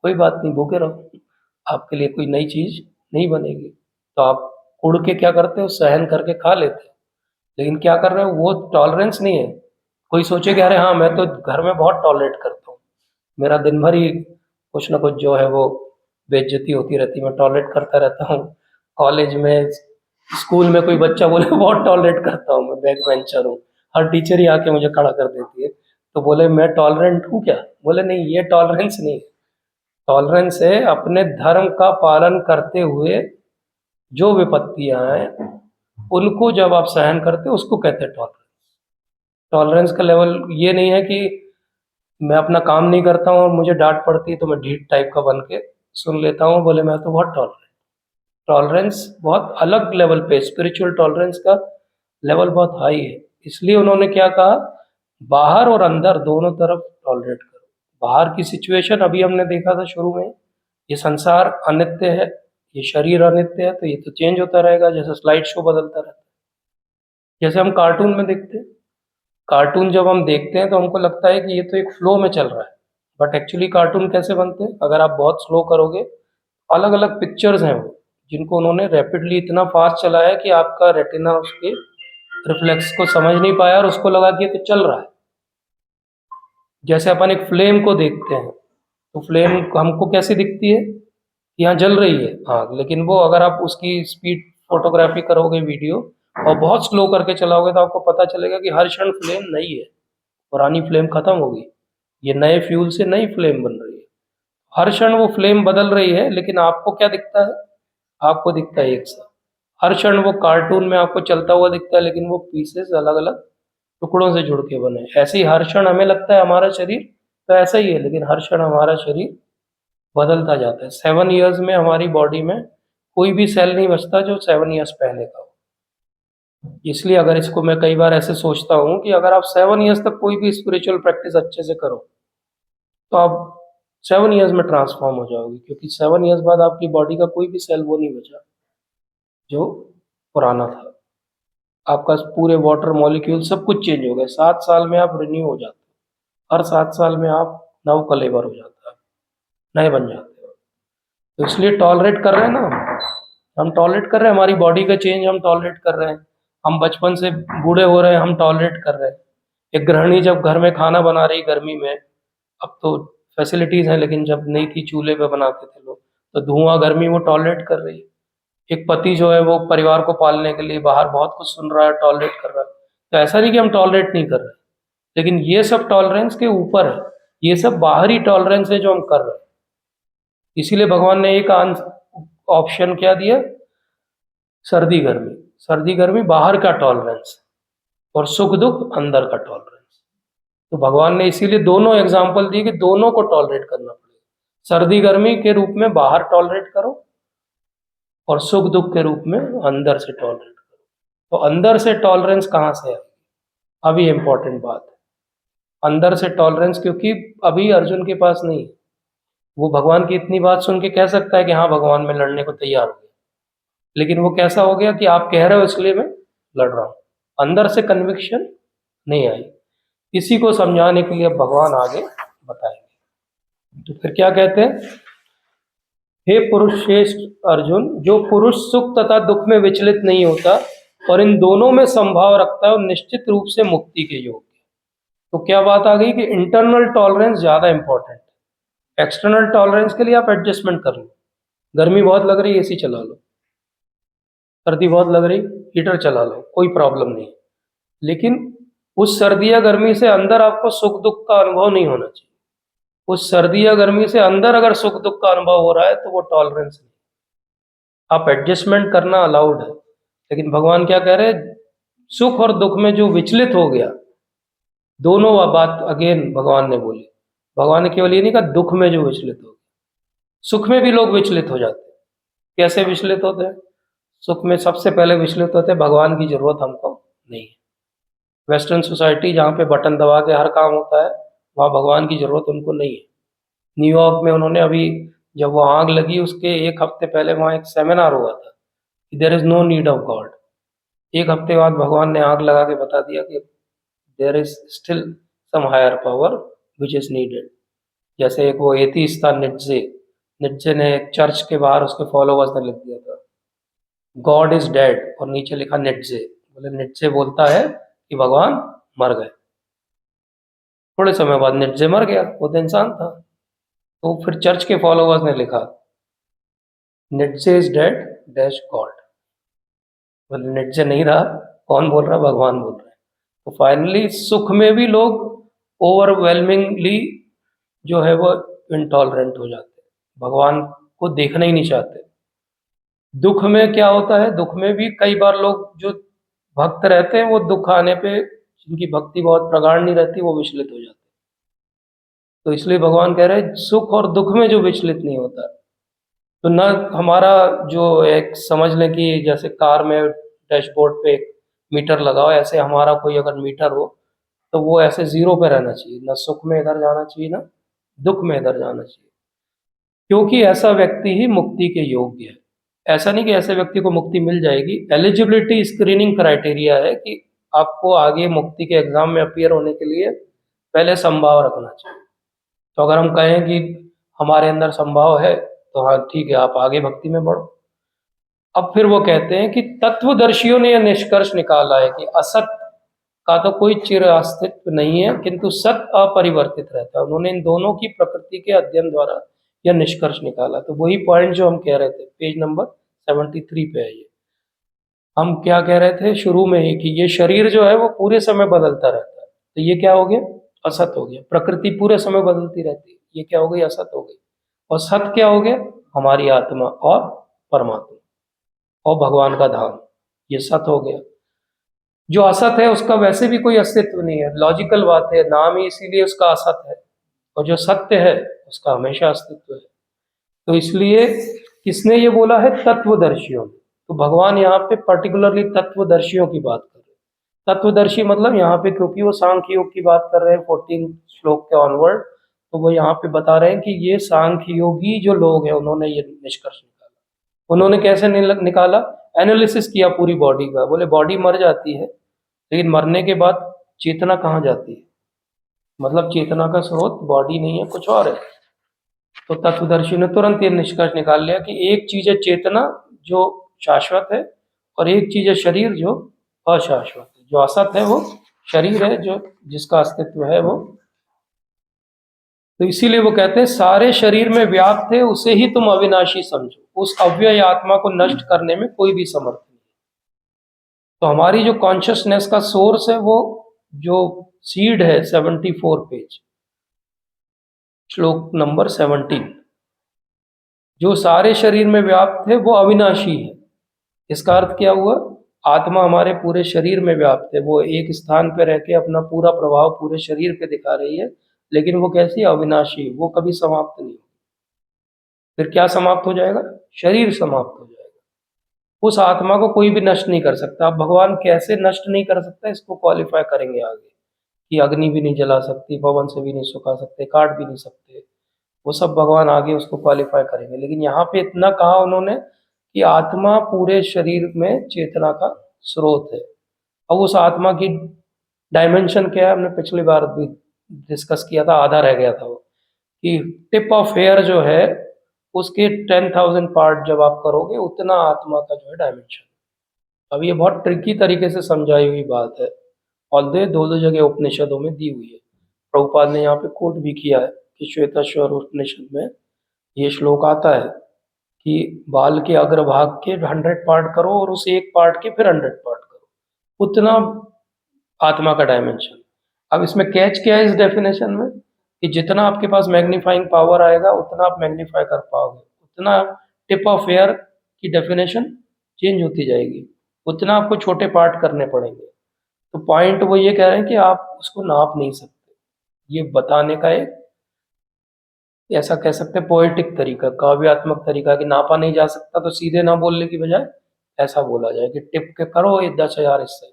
कोई बात नहीं, भूखे रहो, आपके लिए कोई नई चीज नहीं बनेगी। तो आप उड़ के क्या करते हो, सहन करके खा लेते हो। लेकिन क्या कर रहे हो, वो टॉलरेंस नहीं है। कोई सोचे कि अरे हाँ मैं तो घर में बहुत टॉलरेट करता हूँ, मेरा दिन भर ही कुछ ना कुछ जो है वो बेइज्जती होती रहती है, मैं टॉलरेट करता रहता हूँ। कॉलेज में, स्कूल में कोई बच्चा बोले बहुत टॉलरेट करता हूँ, मैं बैक बेंचर हूँ, हर टीचर ही आके मुझे खड़ा कर देती है, तो बोले मैं टॉलरेंट हूँ क्या, बोले नहीं, ये टॉलरेंस नहीं है। टॉलरेंस है अपने धर्म का पालन करते हुए जो विपत्तियां हैं उनको जब आप सहन करते हो उसको कहते हैं टॉलरेंस। टॉलरेंस का लेवल ये नहीं है कि मैं अपना काम नहीं करता हूँ और मुझे डांट पड़ती है तो मैं ढीठ टाइप का बन के सुन लेता हूँ, बोले मैं तो बहुत टॉलरेंट। टॉलरेंस बहुत अलग लेवल पे, स्पिरिचुअल टॉलरेंस का लेवल बहुत हाई है। इसलिए उन्होंने क्या कहा, बाहर और अंदर दोनों तरफ टॉलरेट करो। बाहर की सिचुएशन अभी हमने देखा था शुरू में, ये संसार अनित्य है, ये शरीर अनित्य है, तो ये तो चेंज होता रहेगा, जैसे स्लाइड शो बदलता रहता है। जैसे हम कार्टून में देखते हैं, कार्टून जब हम देखते हैं तो हमको लगता है कि ये तो एक फ्लो में चल रहा है, बट एक्चुअली कार्टून कैसे बनते हैं, अगर आप बहुत स्लो करोगे, अलग अलग पिक्चर्स हैं वो, जिनको उन्होंने रैपिडली इतना फास्ट चलाया कि आपका रेटिना उसके रिफ्लेक्स को समझ नहीं पाया और उसको लगा कि ये तो चल रहा है। जैसे अपन एक फ्लेम को देखते हैं तो फ्लेम हमको कैसी दिखती है, यहाँ जल रही है आग, लेकिन वो अगर आप उसकी स्पीड फोटोग्राफी करोगे वीडियो और बहुत स्लो करके चलाओगे तो आपको पता चलेगा कि हर क्षण फ्लेम नई है, पुरानी फ्लेम खत्म हो गई, ये नए फ्यूल से नई फ्लेम बन रही है। हर क्षण वो फ्लेम बदल रही है, लेकिन आपको क्या दिखता है, आपको दिखता है एक सा। हर क्षण वो कार्टून में आपको चलता हुआ दिखता है, लेकिन वो पीसेस अलग अलग टुकड़ों से जुड़ के बने। ऐसे ही हर क्षण हमें लगता है हमारा शरीर तो ऐसा ही है, लेकिन हर क्षण हमारा शरीर बदलता जाता है। 7 ईयर्स में हमारी बॉडी में कोई भी सेल नहीं बचता जो 7 ईयर्स पहले का हो। इसलिए अगर इसको मैं कई बार ऐसे सोचता हूँ कि अगर आप 7 ईयर्स तक कोई भी स्पिरिचुअल प्रैक्टिस अच्छे से करो तो आप 7 ईयर्स में ट्रांसफॉर्म हो जाओगे, क्योंकि 7 ईयर्स बाद आपकी बॉडी का कोई भी सेल वो नहीं बचा जो पुराना था। आपका पूरे वाटर मॉलिक्यूल सब कुछ चेंज हो गया। 7 साल में आप रिन्यू हो जाते हो, हर 7 साल में आप नव कलेवर हो जाता है, नए बन जाते हो। तो इसलिए टॉलरेट कर रहे हैं ना हम टॉलरेट कर रहे हैं, हमारी बॉडी का चेंज हम टॉलरेट कर रहे हैं। हम बचपन से बूढ़े हो रहे हैं, हम टॉलरेट कर रहे हैं। एक गृहिणी जब घर में खाना बना रही गर्मी में, अब तो फैसिलिटीज हैं, लेकिन जब नहीं थी चूल्हे पे बनाते थे लोग, तो धुआं गर्मी वो टॉलरेट कर रही है। एक पति जो है वो परिवार को पालने के लिए बाहर बहुत कुछ सुन रहा है, टॉलरेट कर रहा है। तो ऐसा नहीं कि हम टॉलरेट नहीं कर रहे, लेकिन ये सब टॉलरेंस के ऊपर है, ये सब बाहरी टॉलरेंस है जो हम कर रहे हैं। इसीलिए भगवान ने एक ऑप्शन क्या दिया, सर्दी गर्मी। सर्दी गर्मी बाहर का टॉलरेंस और सुख दुख अंदर का टॉलरेंस। तो भगवान ने इसीलिए दोनों एग्जाम्पल दिए कि दोनों को टॉलरेट करना पड़ेगा। सर्दी गर्मी के रूप में बाहर टॉलरेट करो और सुख दुख के रूप में अंदर से टॉलरेट करो। तो अंदर से टॉलरेंस कहाँ से है, अभी इंपॉर्टेंट बात है। अंदर से टॉलरेंस क्योंकि अभी अर्जुन के पास नहीं है, वो भगवान की इतनी बात सुन के कह सकता है कि हाँ भगवान मैं लड़ने को तैयार हो गया, लेकिन वो कैसा हो गया कि आप कह रहे हो इसलिए मैं लड़ रहा हूँ। अंदर से कन्विक्शन नहीं आई। इसी को समझाने के लिए भगवान आगे बताएंगे। तो फिर क्या कहते हैं, हे पुरुष श्रेष्ठ अर्जुन, जो पुरुष सुख तथा दुख में विचलित नहीं होता और इन दोनों में संभाव रखता है और निश्चित रूप से मुक्ति के योग्य। तो क्या बात आ गई कि इंटरनल टॉलरेंस ज्यादा इंपॉर्टेंट है। एक्सटर्नल टॉलरेंस के लिए आप एडजस्टमेंट कर लो, गर्मी बहुत लग रही है एसी चला लो, सर्दी बहुत लग रही हीटर चला लो, कोई प्रॉब्लम नहीं। लेकिन उस सर्दी या गर्मी से अंदर आपको सुख दुख का अनुभव नहीं होना चाहिए। उस सर्दी या गर्मी से अंदर अगर सुख दुख का अनुभव हो रहा है तो वो टॉलरेंस नहीं। आप एडजस्टमेंट करना अलाउड है, लेकिन भगवान क्या कह रहे हैं, सुख और दुख में जो विचलित हो गया, दोनों बात अगेन भगवान ने बोली। भगवान ने केवल ये नहीं कहा दुख में जो विचलित हो गया, सुख में भी लोग विचलित हो जाते हैं। कैसे विचलित होते हैं, सुख में सबसे पहले विचलित होते हैं भगवान की जरूरत हमको नहीं है। वेस्टर्न सोसाइटी जहाँ पे बटन दबा के हर काम होता है, वहाँ भगवान की जरूरत उनको नहीं है। न्यूयॉर्क में उन्होंने अभी जब वो आग लगी उसके 1 हफ्ते पहले वहाँ एक सेमिनार हुआ था कि there is no need of God. 1 हफ्ते बाद भगवान ने आग लगा के बता दिया कि there is still some higher power which is needed. जैसे एक वो एथीस्ट था निट्जे ने एक चर्च के बाहर उसके फॉलोवर्स ने लिख दिया था गॉड इज डेड और नीचे लिखा निट्जे। बोले निट्जे बोलता है कि भगवान मर गए। थोड़े समय बाद निट्जे मर गया, वो तो इंसान था। तो फिर चर्च के फॉलोवर्स ने लिखा निट्जे इज डेड डैश गॉड। बोले निट्जे नहीं रहा, कौन बोल रहा, भगवान बोल रहे हैं। तो फाइनली सुख में भी लोग ओवरवेलमिंगली जो है वो इंटॉलरेंट हो जाते हैं। भगवान को देखना ही नहीं चाहते। दुख में क्या होता है, दुख में भी कई बार लोग जो भक्त रहते हैं वो दुख आने पे, जिनकी भक्ति बहुत प्रगाढ़ नहीं रहती, वो विचलित हो जाते हैं। तो इसलिए भगवान कह रहे हैं सुख और दुख में जो विचलित नहीं होता, तो न हमारा जो एक समझ लें कि जैसे कार में डैशबोर्ड पे एक मीटर लगा हो, ऐसे हमारा कोई अगर मीटर हो तो वो ऐसे जीरो पे रहना चाहिए, न सुख में इधर जाना चाहिए न दुख में इधर जाना चाहिए, क्योंकि ऐसा व्यक्ति ही मुक्ति के योग्य है। ऐसा नहीं कि ऐसे व्यक्ति को मुक्ति मिल जाएगी। एलिजिबिलिटी स्क्रीनिंग क्राइटेरिया है कि आपको आगे मुक्ति के एग्जाम में अपीयर होने के लिए पहले संभाव रखना चाहिए। तो अगर हम कहें कि हमारे अंदर संभाव है तो हाँ ठीक है, आप आगे भक्ति में बढ़ो। अब फिर वो कहते हैं कि तत्वदर्शियों ने यह निष्कर्ष निकाला है कि असत का तो कोई चिर अस्तित्व नहीं है, किंतु सत अपरिवर्तित रहता है। उन्होंने इन दोनों की प्रकृति के अध्ययन द्वारा यह निष्कर्ष निकाला। तो वही पॉइंट जो हम कह रहे थे, पेज नंबर 73 पे है ये। हम क्या कह रहे थे शुरू में ही कि ये शरीर जो है वो पूरे समय बदलता रहता है, तो ये क्या हो गया, असत हो गया। प्रकृति पूरे समय बदलती रहती है, ये क्या हो गई, असत हो गई। और सत क्या हो गया, हमारी आत्मा और परमात्मा और भगवान का धाम, ये सत हो गया। जो असत है उसका वैसे भी कोई अस्तित्व नहीं है, लॉजिकल बात है, नाम ही इसीलिए उसका असत है। और जो सत्य है उसका हमेशा अस्तित्व है। तो इसलिए किसने ये बोला है, तत्वदर्शियों ने। तो भगवान यहाँ पे पर्टिकुलरली तत्वदर्शियों की बात कर रहे हैं। तत्वदर्शी मतलब यहाँ पे, क्योंकि वो सांख्य योग की बात कर रहे हैं 14 श्लोक के ऑनवर्ड, तो वो यहाँ पे बता रहे हैं कि ये सांख्य योगी जो लोग हैं उन्होंने ये निष्कर्ष निकाला। उन्होंने कैसे निकाला, एनालिसिस किया पूरी बॉडी का। बोले बॉडी मर जाती है, लेकिन मरने के बाद चेतना कहाँ जाती है, मतलब चेतना का स्रोत बॉडी नहीं है, कुछ और है। तो तत्वदर्शी ने तुरंत ये निष्कर्ष निकाल लिया कि एक चीज है चेतना जो शाश्वत है, और एक चीज है शरीर जो अशाश्वत है। जो असत है वो शरीर है, जो जिसका अस्तित्व है वो। तो इसीलिए वो कहते हैं सारे शरीर में व्याप्त है, उसे ही तुम अविनाशी समझो। उस अव्यय आत्मा को नष्ट करने में कोई भी समर्थ नहीं। तो हमारी जो कॉन्शियसनेस का सोर्स है, वो जो सीड है 74 पेज श्लोक नंबर 17, जो सारे शरीर में व्याप्त है वो अविनाशी है। इसका अर्थ क्या हुआ, आत्मा हमारे पूरे शरीर में व्याप्त है, वो एक स्थान पे रह के अपना पूरा प्रभाव पूरे शरीर पे दिखा रही है, लेकिन वो कैसी, अविनाशी, वो कभी समाप्त नहीं। फिर क्या समाप्त हो जाएगा, शरीर समाप्त हो जाएगा। उस आत्मा को कोई भी नष्ट नहीं कर सकता। अब भगवान कैसे नष्ट नहीं कर सकता, इसको क्वालिफाई करेंगे आगे, कि अग्नि भी नहीं जला सकती, पवन से भी नहीं सुखा सकते, काट भी नहीं सकते, वो सब भगवान आगे उसको क्वालिफाई करेंगे। लेकिन यहाँ पे इतना कहा उन्होंने कि आत्मा पूरे शरीर में चेतना का स्रोत है। अब उस आत्मा की डायमेंशन क्या है, हमने पिछली बार भी डिस्कस किया था, आधा रह गया था वो, कि टिप ऑफ हेयर जो है उसके 10,000 पार्ट जब आप करोगे उतना आत्मा का जो है डायमेंशन। अब ये बहुत ट्रिकी तरीके से समझाई हुई बात है, और दो जगह उपनिषदों में दी हुई है। प्रभुपाद ने यहाँ पे कोट भी किया है कि श्वेताश्वर उपनिषद में ये श्लोक आता है कि बाल के अग्रभाग के 100 पार्ट करो और उस एक पार्ट के फिर 100 पार्ट करो, उतना आत्मा का डायमेंशन। अब इसमें कैच क्या है इस डेफिनेशन में, कि जितना आपके पास मैग्नीफाइंग पावर आएगा उतना आप मैग्नीफाई कर पाओगे, उतना टिप ऑफ एयर की डेफिनेशन चेंज होती जाएगी, उतना आपको छोटे पार्ट करने पड़ेंगे। तो पॉइंट वो ये कह रहे हैं कि आप उसको नाप नहीं सकते। ये बताने का एक ऐसा कह सकते हैं पोएटिक तरीका, काव्यात्मक तरीका, कि नापा नहीं जा सकता तो सीधे ना बोलने की बजाय ऐसा बोला जाए कि टिप के करो ये 10,000 इससे।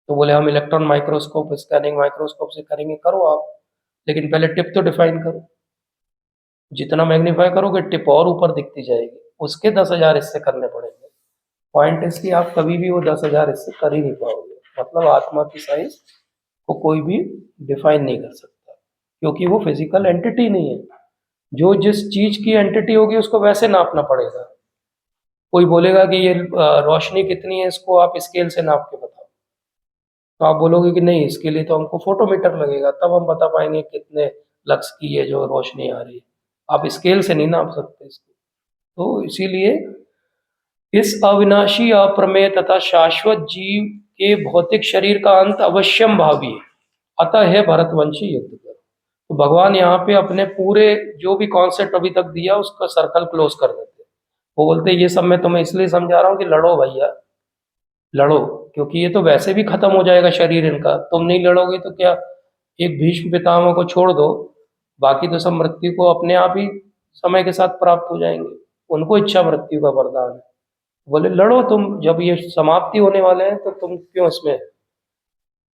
तो बोले हम इलेक्ट्रॉन माइक्रोस्कोप, स्कैनिंग माइक्रोस्कोप से करेंगे, करो आप, लेकिन पहले टिप तो डिफाइन करो। जितना मैग्नीफाई करोगे टिप और ऊपर दिखती जाएगी, उसके 10,000 हिस्से करने पड़ेंगे। पॉइंट इसकी आप कभी भी वो 10,000 हिस्से कर ही नहीं पाओगे। मतलब आत्मा की साइज को कोई भी डिफाइन नहीं कर सकता, क्योंकि वो फिजिकल एंटिटी नहीं है। जो जिस चीज की एंटिटी होगी उसको वैसे नापना पड़ेगा। कोई बोलेगा कि ये रोशनी कितनी है, इसको आप स्केल से नाप के बताओ, तो आप बोलोगे कि नहीं, इसके लिए तो हमको फोटोमीटर लगेगा, तब हम बता पाएंगे कितने लक्स की ये जो रोशनी आ रही है। आप स्केल से नहीं नाप सकते इसको। तो इसीलिए इस अविनाशी, अप्रमेय तथा शाश्वत जीव के भौतिक शरीर का अंत अवश्यम भावी है, अतः है भरतवंशी युद्ध करो। तो भगवान यहाँ पे अपने पूरे जो भी कॉन्सेप्ट अभी तक दिया उसका सर्कल क्लोज कर देते। वो बोलते ये सब मैं तुम्हें इसलिए समझा रहा हूँ कि लड़ो भैया, लड़ो, क्योंकि ये तो वैसे भी खत्म हो जाएगा शरीर इनका, तुम नहीं लड़ोगे तो क्या। एक भीष्म पितामह को छोड़ दो, बाकी तो सब मृत्यु को अपने आप ही समय के साथ प्राप्त हो जाएंगे, उनको इच्छा मृत्यु का वरदान है। बोले लड़ो तुम, जब ये समाप्ति होने वाले हैं तो तुम क्यों इसमें।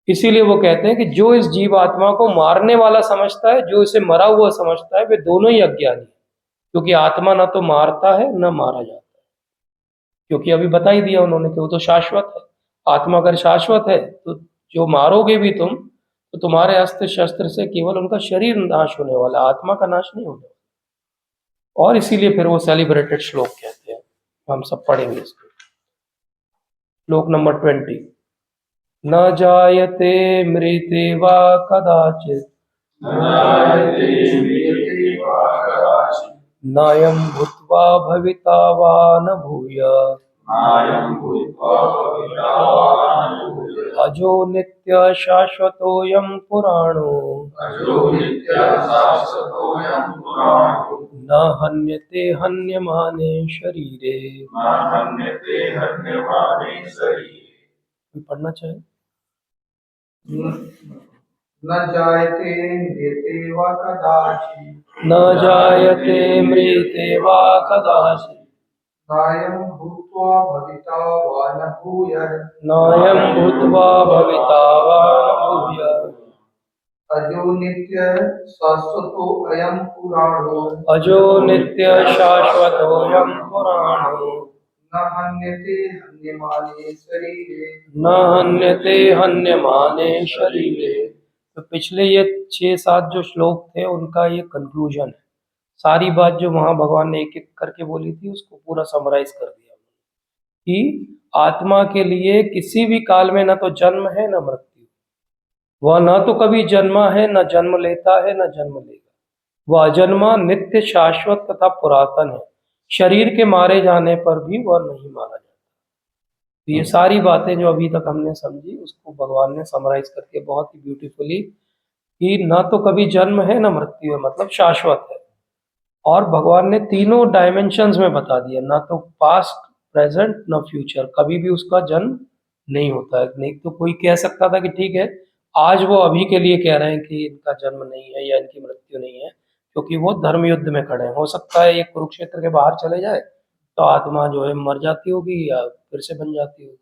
इसीलिए वो कहते हैं कि जो इस जीव आत्मा को मारने वाला समझता है, जो इसे मरा हुआ समझता है, वे दोनों ही अज्ञानी है, क्योंकि आत्मा ना तो मारता है न मारा जाता है। क्योंकि अभी बता ही दिया उन्होंने कि वो तो शाश्वत है। आत्मा अगर शाश्वत है तो जो मारोगे भी तुम, तो तुम्हारे अस्त्र शस्त्र से केवल उनका शरीर नाश होने वाला, आत्मा का नाश नहीं होने वाला। और इसीलिए फिर वो सेलिब्रेटेड श्लोक कहते हैं, हम सब पढ़ेंगे इसको। श्लोक नंबर 20। न जायते मृते वा कदाचित् नायते मृते वा कदाचित् नायं भूत्वा भविता वा न भूयः नायं भूत्वा भविता वा न भूयः अजो नित्य शाश्वतोऽयं पुराणो अजो नित्यः शाश्वतोऽयं पुराणो न हन्यते हन्यमाने शरीरे। न हन्यते हन्यमाने शरीरे। कोई पढ़ना चाहे? न जायते मृते वा कदाचित् न जायते मृते वा कदाचित् नायं भूत्वा भविता वा न भूयः नायं भूत्वा भविता वा न भूयः अजो नित्यः शाश्वतो अयं पुराणो अजो नित्य शाश्वतोऽयं पुराणो न हन्यते हन्यमाने शरीरे। न हन्यते हन्यमाने शरीरे। तो पिछले ये 6-7 जो श्लोक थे उनका ये कंक्लूजन है। सारी बात जो वहां भगवान ने एक एक करके बोली थी उसको पूरा समराइज कर दिया कि आत्मा के लिए किसी भी काल में न तो जन्म है न मृत्यु, वह न तो कभी जन्मा है न जन्म लेता है न जन्म लेगा, वह अजन्मा नित्य शाश्वत तथा पुरातन है, शरीर के मारे जाने पर भी वह नहीं मारा जाता। तो ये सारी बातें जो अभी तक हमने समझी उसको भगवान ने समराइज करके बहुत ही ब्यूटीफुली कि न तो कभी जन्म है न मृत्यु है, मतलब शाश्वत है। और भगवान ने तीनों डायमेंशंस में बता दिया, ना तो पास्ट प्रेजेंट न फ्यूचर, कभी भी उसका जन्म नहीं होता है। नहीं तो कोई कह सकता था कि ठीक है आज वो अभी के लिए कह रहे हैं कि इनका जन्म नहीं है या इनकी मृत्यु नहीं है, क्योंकि वो धर्म युद्ध में खड़े हैं। हो सकता है ये कुरुक्षेत्र के बाहर चले जाए तो आत्मा जो है मर जाती होगी या फिर से बन जाती होगी।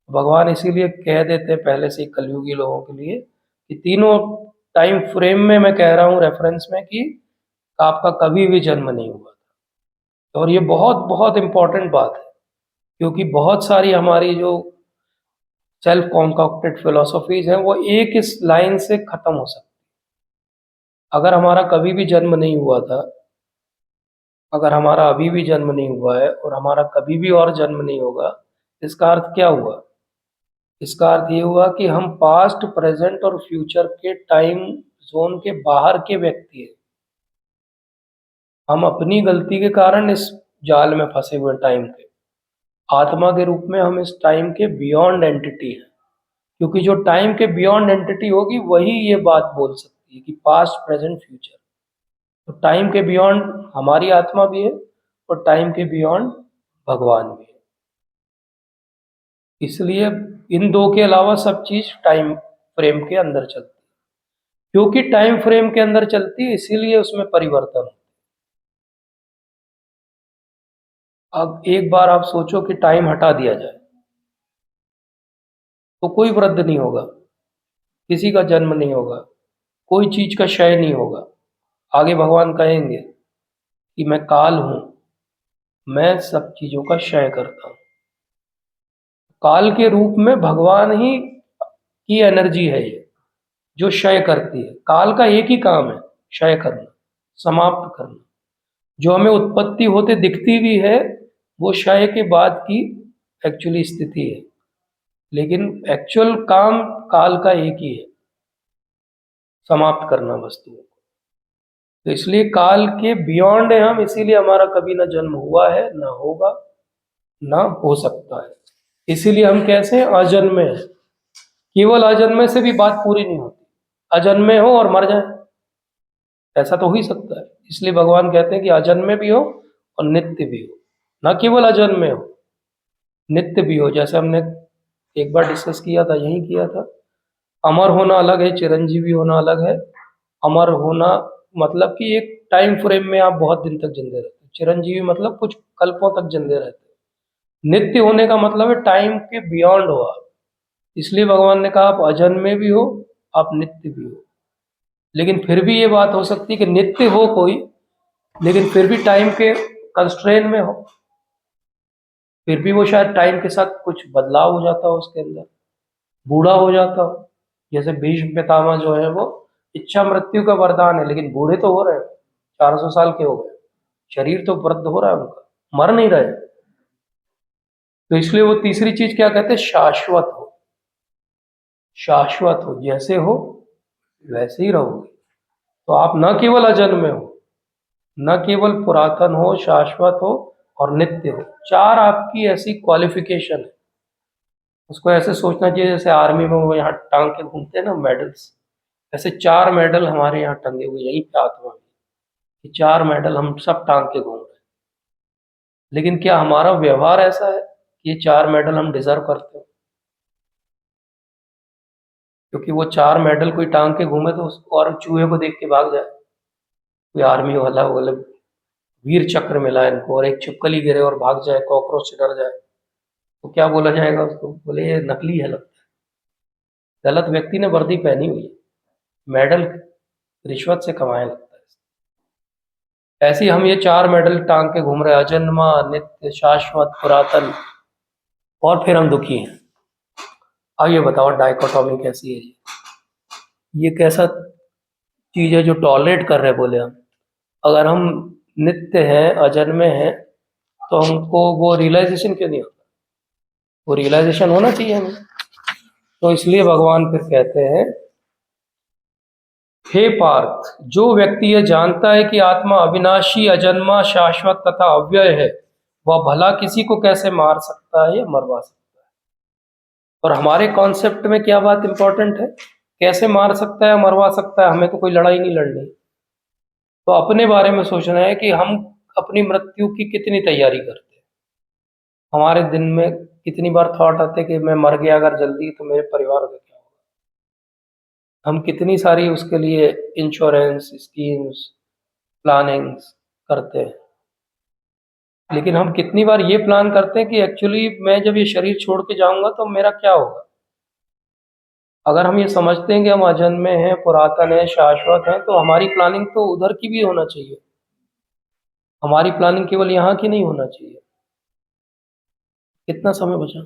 भगवान इसीलिए कह देते हैं पहले से ही कलयुगी लोगों के लिए कि तीनों टाइम फ्रेम में मैं कह रहा हूँ रेफरेंस में कि आपका कभी भी जन्म नहीं हुआ था। और ये बहुत बहुत इम्पोर्टेंट बात है, क्योंकि बहुत सारी हमारी जो सेल्फ कॉन्कॉक्टेड फिलोसफीज हैं वो एक इस लाइन से खत्म हो सकती है। अगर हमारा कभी भी जन्म नहीं हुआ था, अगर हमारा अभी भी जन्म नहीं हुआ है और हमारा कभी भी और जन्म नहीं होगा, इसका अर्थ क्या हुआ? इसका अर्थ ये हुआ कि हम पास्ट प्रेजेंट और फ्यूचर के टाइम जोन के बाहर के व्यक्ति हैं। हम अपनी गलती के कारण इस जाल में फंसे हुए टाइम के, आत्मा के रूप में हम इस टाइम के बियॉन्ड एंटिटी हैं। क्योंकि जो टाइम के बियॉन्ड एंटिटी होगी वही ये बात बोल सकती है कि पास्ट प्रेजेंट फ्यूचर। तो टाइम के बियॉन्ड हमारी आत्मा भी है और टाइम के बियॉन्ड भगवान भी है। इसलिए इन दो के अलावा सब चीज टाइम फ्रेम के अंदर चलती है। क्योंकि टाइम फ्रेम के अंदर चलती है इसीलिए उसमें परिवर्तन होता है। अब एक बार आप सोचो कि टाइम हटा दिया जाए तो कोई वृद्धि नहीं होगा, किसी का जन्म नहीं होगा, कोई चीज का क्षय नहीं होगा। आगे भगवान कहेंगे कि मैं काल हूं, मैं सब चीजों का क्षय करता हूं। काल के रूप में भगवान ही की एनर्जी है ये जो क्षय करती है। काल का एक ही काम है, क्षय करना, समाप्त करना। जो हमें उत्पत्ति होते दिखती भी है वो क्षय के बाद की एक्चुअली स्थिति है, लेकिन एक्चुअल काम काल का एक ही है, समाप्त करना वस्तुओं को। तो इसलिए काल के बियॉन्ड है हम, इसीलिए हमारा कभी ना जन्म हुआ है, ना होगा, ना हो सकता है। इसीलिए हम कैसे हैं? अजन्मे हैं। केवल अजन्मे से भी बात पूरी नहीं होती। अजन्मे हो और मर जाए ऐसा तो हो ही सकता है। इसलिए भगवान कहते हैं कि अजन्मे भी हो और नित्य भी हो, न केवल अजन्मे हो, नित्य भी हो। जैसे हमने एक बार डिस्कस किया था, यही किया था, अमर होना अलग है, चिरंजीवी होना अलग है। अमर होना मतलब कि एक टाइम फ्रेम में आप बहुत दिन तक जिंदे रहते हो, चिरंजीवी मतलब कुछ कल्पों तक जिंदे रहते हो। नित्य होने का मतलब है टाइम के बियॉन्ड हो आप। इसलिए भगवान ने कहा आप अजन्मे भी हो, आप नित्य भी हो। लेकिन फिर भी ये बात हो सकती है कि नित्य हो कोई, लेकिन फिर भी टाइम के कंस्ट्रेन में हो, फिर भी वो शायद टाइम के साथ कुछ बदलाव हो जाता हो उसके अंदर, बूढ़ा हो जाता हो। जैसे भीष्म पितामह जो है वो इच्छा मृत्यु का वरदान है, लेकिन बूढ़े तो हो रहे हैं, 400 साल के हो गए, शरीर तो वृद्ध हो रहा है उनका, मर नहीं रहे। तो इसलिए वो तीसरी चीज क्या कहते हैं, शाश्वत हो। शाश्वत हो, जैसे हो वैसे ही रहोगे। तो आप न केवल अजन्मे हो, न केवल पुरातन हो, शाश्वत हो और नित्य हो। चार आपकी ऐसी क्वालिफिकेशन है। उसको ऐसे सोचना चाहिए जैसे आर्मी में वो यहाँ टांग के घूमते हैं ना मेडल्स, ऐसे चार मेडल हमारे यहाँ टंगे हुए यहीं पे आत्मा में, ये चार मेडल हम सब टांग के घूम रहे हैं। लेकिन क्या हमारा व्यवहार ऐसा है कि ये चार मेडल हम डिजर्व करते हो? क्योंकि वो चार मेडल कोई टांग के घूमे तो उसको और चूहे को देख के भाग जाए, कोई आर्मी वाला बोले वीर चक्र मिला है इनको, और एक छिपकली गिरे और भाग जाए, कॉकरोच से डर जाए, तो क्या बोला जाएगा उसको? बोले ये नकली है लगता है, गलत व्यक्ति ने वर्दी पहनी हुई है, मेडल रिश्वत से कमाए लगता है। ऐसे ही हम ये चार मेडल टांग के घूम रहे हैं, अजन्मा, नित्य, शाश्वत, पुरातन, और फिर हम दुखी हैं। अब ये बताओ डाइकोटॉमी कैसी है? ये कैसा चीज है जो टॉलरेट कर रहे हैं? बोले हम अगर हम नित्य हैं, अजन्मे हैं, तो हमको वो रियलाइजेशन क्यों नहीं होता? वो रियलाइजेशन होना चाहिए हमें। तो इसलिए भगवान फिर कहते हैं, हे पार्थ, जो व्यक्ति यह जानता है कि आत्मा अविनाशी, अजन्मा, शाश्वत तथा अव्यय है, वह भला किसी को कैसे मार सकता है या मरवा सकता है? और हमारे कॉन्सेप्ट में क्या बात इंपॉर्टेंट है? कैसे मार सकता है, मरवा सकता है? हमें तो कोई लड़ाई नहीं लड़नी। तो अपने बारे में सोचना है कि हम अपनी मृत्यु की कितनी तैयारी करते हैं। हमारे दिन में कितनी बार थॉट आते कि मैं मर गया अगर जल्दी तो मेरे परिवार का क्या होगा? हम कितनी सारी उसके लिए इंश्योरेंस स्कीम्स, प्लानिंग्स करते हैं। लेकिन हम कितनी बार ये प्लान करते हैं कि एक्चुअली मैं जब ये शरीर छोड़ के जाऊंगा तो मेरा क्या होगा? अगर हम ये समझते हैं कि हम अजन्मे हैं, पुरातन है, शाश्वत हैं, तो हमारी प्लानिंग तो उधर की भी होना चाहिए। हमारी प्लानिंग केवल यहाँ की नहीं होना चाहिए। कितना समय बचा?